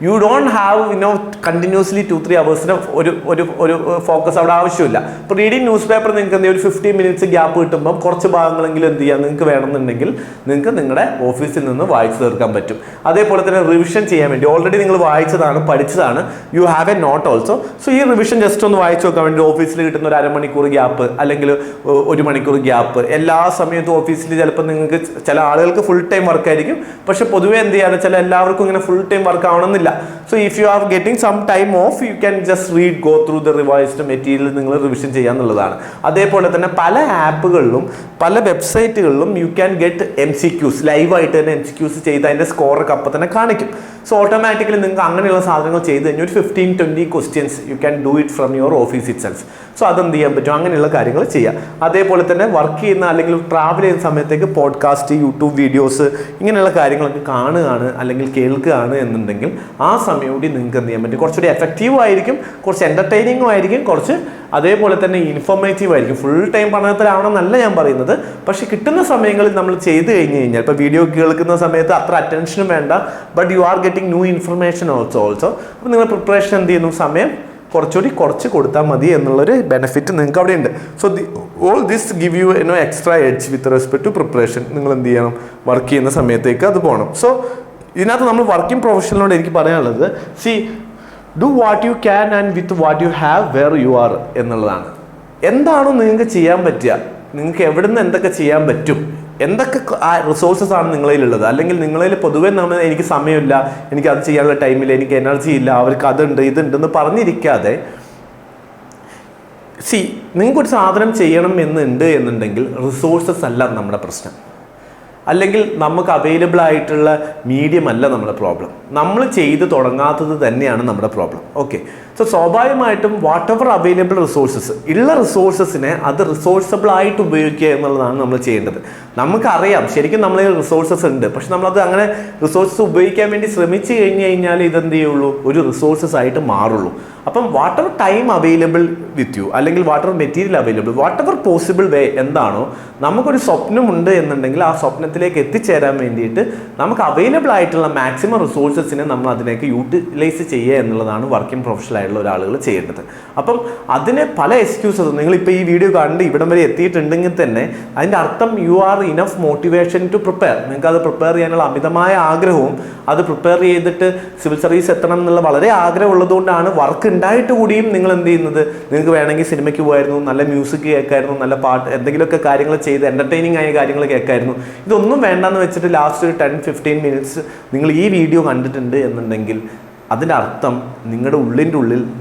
Speaker 1: you don't have continuously 2-3 hours ഒരു ഫോക്കസ് അവിടെ ആവശ്യമില്ല. ഇപ്പോൾ റീഡിങ് ന്യൂസ് പേപ്പർ നിങ്ങൾക്ക് എന്ത് ചെയ്യുക, ഒരു 15 minutes ഗ്യാപ്പ് കിട്ടുമ്പോൾ കുറച്ച് ഭാഗങ്ങളെങ്കിലും എന്ത് ചെയ്യുക, നിങ്ങൾക്ക് വേണമെന്നുണ്ടെങ്കിൽ നിങ്ങൾക്ക് നിങ്ങളുടെ ഓഫീസിൽ നിന്ന് വായിച്ചു തീർക്കാൻ പറ്റും. അതേപോലെ തന്നെ റിവിഷൻ ചെയ്യാൻ വേണ്ടി, ഓൾറെഡി നിങ്ങൾ വായിച്ചതാണ് പഠിച്ചതാണ്, you have a note also. So ഈ റിവിഷൻ ജസ്റ്റ് ഒന്ന് വായിച്ചു നോക്കാൻ വേണ്ടി ഓഫീസിൽ കിട്ടുന്ന ഒരു 1/2 മണിക്കൂർ ഗ്യാപ്പ് അല്ലെങ്കിൽ 1 മണിക്കൂർ ഗ്യാപ്പ്, എല്ലാ സമയത്തും ഓഫീസിൽ ചിലപ്പോൾ നിങ്ങൾക്ക്, ചില ആളുകൾക്ക് ഫുൾ ടൈം വർക്ക് ആയിരിക്കും, പക്ഷെ പൊതുവേ എന്ത് ചെയ്യാറ്, ചില എല്ലാവർക്കും ഇങ്ങനെ ഫുൾ ടൈം വർക്ക് ആവണമെന്നില്ല. So if you are getting some time off, you can just go through the revised material, നിങ്ങൾ റിവിഷൻ ചെയ്യാന്നുള്ളതാണ്. അതേപോലെ തന്നെ പല ആപ്പുകളിലും പല വെബ്സൈറ്റുകളിലും യു ക്യാൻ ഗെറ്റ് MCQs, ലൈവായിട്ട് തന്നെ MCQs ചെയ്ത് അതിൻ്റെ സ്കോറൊക്കെ അപ്പം തന്നെ കാണിക്കും. സോ ഓട്ടോമാറ്റിക്കലി നിങ്ങൾക്ക് അങ്ങനെയുള്ള സാധനങ്ങൾ ചെയ്ത് കഴിഞ്ഞാൽ ഒരു 15-20 questions you can do it from your office it self. So അതെന്ത് ചെയ്യാൻ പറ്റും, അങ്ങനെയുള്ള കാര്യങ്ങൾ ചെയ്യാം. അതേപോലെ തന്നെ വർക്ക് ചെയ്യുന്ന അല്ലെങ്കിൽ ട്രാവൽ ചെയ്യുന്ന സമയത്തേക്ക് പോഡ്കാസ്റ്റ്, യൂട്യൂബ് വീഡിയോസ് ഇങ്ങനെയുള്ള കാര്യങ്ങളൊക്കെ കാണുകയാണ് അല്ലെങ്കിൽ കേൾക്കുകയാണ് എന്നുണ്ടെങ്കിൽ ആ സമയം കൂടി നിങ്ങൾക്ക് എന്ത് ചെയ്യാൻ പറ്റും, കുറച്ചുകൂടി എഫക്റ്റീവും ആയിരിക്കും, കുറച്ച് എൻ്റർടൈനിങ്ങും ആയിരിക്കും, കുറച്ച് അതേപോലെ തന്നെ ഇൻഫോർമേറ്റീവ് ആയിരിക്കും. ഫുൾ ടൈം പഠനത്തിലാവണം എന്നല്ല ഞാൻ പറയുന്നത്, പക്ഷെ കിട്ടുന്ന സമയങ്ങളിൽ നമ്മൾ ചെയ്ത് കഴിഞ്ഞ് കഴിഞ്ഞാൽ, ഇപ്പോൾ വീഡിയോ കേൾക്കുന്ന സമയത്ത് അത്ര അറ്റൻഷനും വേണ്ട, but you are getting getting new information also. അപ്പോൾ നിങ്ങൾ പ്രിപ്പറേഷൻ എന്ത് ചെയ്യുന്നു, സമയം കുറച്ച് കൊടുത്താൽ മതി എന്നുള്ളൊരു ബെനിഫിറ്റ് നിങ്ങൾക്ക് അവിടെ ഉണ്ട്. So all this give you extra edge with respect to preparation. നിങ്ങൾ എന്ത് ചെയ്യണം, വർക്ക് ചെയ്യുന്ന സമയത്തേക്ക് അത് പോകണം. സോ ഇതിനകത്ത് നമ്മൾ വർക്കിംഗ് പ്രൊഫഷണലിനോട് എനിക്ക് പറയാനുള്ളത്, see do what you can and with what you have where you are എന്നുള്ളതാണ്. എന്താണോ നിങ്ങൾക്ക് ചെയ്യാൻ പറ്റുക, നിങ്ങൾക്ക് എവിടെ നിന്ന് എന്തൊക്കെ ചെയ്യാൻ പറ്റും, എന്തൊക്കെ റിസോഴ്സസ് ആണ് നിങ്ങളിലുള്ളത്, അല്ലെങ്കിൽ നിങ്ങളിൽ പൊതുവേ എനിക്ക് സമയമില്ല, എനിക്ക് അത് ചെയ്യാനുള്ള ടൈമില്ല, എനിക്ക് എനർജി ഇല്ല, അവർക്ക് അതുണ്ട് ഇതുണ്ടെന്ന് പറഞ്ഞിരിക്കാതെ, നിങ്ങൾക്കൊരു സാധനം ചെയ്യണം എന്നുണ്ടെങ്കിൽ റിസോഴ്സസ് അല്ല നമ്മുടെ പ്രശ്നം, അല്ലെങ്കിൽ നമുക്ക് അവൈലബിൾ ആയിട്ടുള്ള മീഡിയം അല്ല നമ്മുടെ പ്രോബ്ലം, നമ്മൾ ചെയ്ത് തുടങ്ങാത്തത് തന്നെയാണ് നമ്മുടെ പ്രോബ്ലം. ഓക്കെ, സോ സ്വാഭാവികമായിട്ടും വാട്ട് എവർ അവൈലബിൾ റിസോഴ്സസ്, ഉള്ള റിസോഴ്സസിനെ അത് റിസോഴ്സബിൾ ആയിട്ട് ഉപയോഗിക്കുക എന്നുള്ളതാണ് നമ്മൾ ചെയ്യേണ്ടത്. നമുക്കറിയാം ശരിക്കും നമ്മൾ റിസോഴ്സസ് ഉണ്ട്, പക്ഷെ നമ്മളത് അങ്ങനെ റിസോഴ്സസ് ഉപയോഗിക്കാൻ വേണ്ടി ശ്രമിച്ചു കഴിഞ്ഞാൽ ഇതെന്ത് ചെയ്യുള്ളൂ, ഒരു റിസോഴ്സസ് ആയിട്ട് മാറുള്ളൂ. അപ്പം whatever time available with you, അല്ലെങ്കിൽ whatever material available, whatever possible way എന്താണോ, നമുക്കൊരു സ്വപ്നമുണ്ട് എന്നുണ്ടെങ്കിൽ ആ സ്വപ്നത്തിലേക്ക് എത്തിച്ചേരാൻ വേണ്ടിയിട്ട് നമുക്ക് അവൈലബിൾ ആയിട്ടുള്ള മാക്സിമം റിസോഴ്സസിനെ നമ്മൾ അതിലേക്ക് യൂട്ടിലൈസ് ചെയ്യുക എന്നുള്ളതാണ് വർക്കിംഗ് പ്രൊഫഷണൽ ആയിട്ടുള്ള ഒരാളുകൾ ചെയ്യേണ്ടത്. അപ്പം അതിന് പല എക്സ്ക്യൂസസ്, നിങ്ങളിപ്പോൾ ഈ വീഡിയോ കണ്ട് ഇവിടം വരെ എത്തിയിട്ടുണ്ടെങ്കിൽ തന്നെ അതിൻ്റെ അർത്ഥം you are enough motivation to prepare. നിങ്ങൾക്ക് അത് പ്രിപ്പയർ ചെയ്യാനുള്ള അമിതമായ ആഗ്രഹവും, അത് പ്രിപ്പയർ ചെയ്തിട്ട് സിവിൽ സർവീസ് എത്തണം എന്നുള്ള വളരെ ആഗ്രഹം ഉള്ളതുകൊണ്ടാണ് വർക്ക് ഉണ്ടായിട്ട് കൂടിയും നിങ്ങൾ എന്ത് ചെയ്യുന്നത്. നിങ്ങൾക്ക് വേണമെങ്കിൽ സിനിമയ്ക്ക് പോകായിരുന്നു, നല്ല മ്യൂസിക് കേൾക്കായിരുന്നു, നല്ല പാട്ട് എന്തെങ്കിലുമൊക്കെ കാര്യങ്ങൾ ചെയ്ത് എൻ്റർടൈനിങ് ആയ കാര്യങ്ങൾ കേൾക്കായിരുന്നു. ഇതൊന്നും വേണ്ടെന്ന് വെച്ചിട്ട് ലാസ്റ്റ് 10-15 മിനിറ്റ്സ് നിങ്ങൾ ഈ വീഡിയോ കണ്ടിട്ടുണ്ട് എന്നുണ്ടെങ്കിൽ അതിൻ്റെ അർത്ഥം നിങ്ങളുടെ ഉള്ളിൽ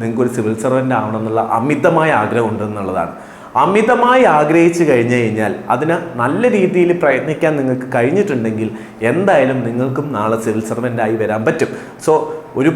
Speaker 1: നിങ്ങൾക്കൊരു സിവിൽ സർവൻ്റ് ആവണം എന്നുള്ള അമിതമായ ആഗ്രഹം ഉണ്ടെന്നുള്ളതാണ്. അമിതമായി ആഗ്രഹിച്ചു കഴിഞ്ഞാൽ അതിന് നല്ല രീതിയിൽ പ്രയത്നിക്കാൻ നിങ്ങൾക്ക് കഴിഞ്ഞിട്ടുണ്ടെങ്കിൽ എന്തായാലും നിങ്ങൾക്കും നാളെ സിവിൽ സർവൻ്റ് ആയി വരാൻ പറ്റും. സോ ഒരുപാട്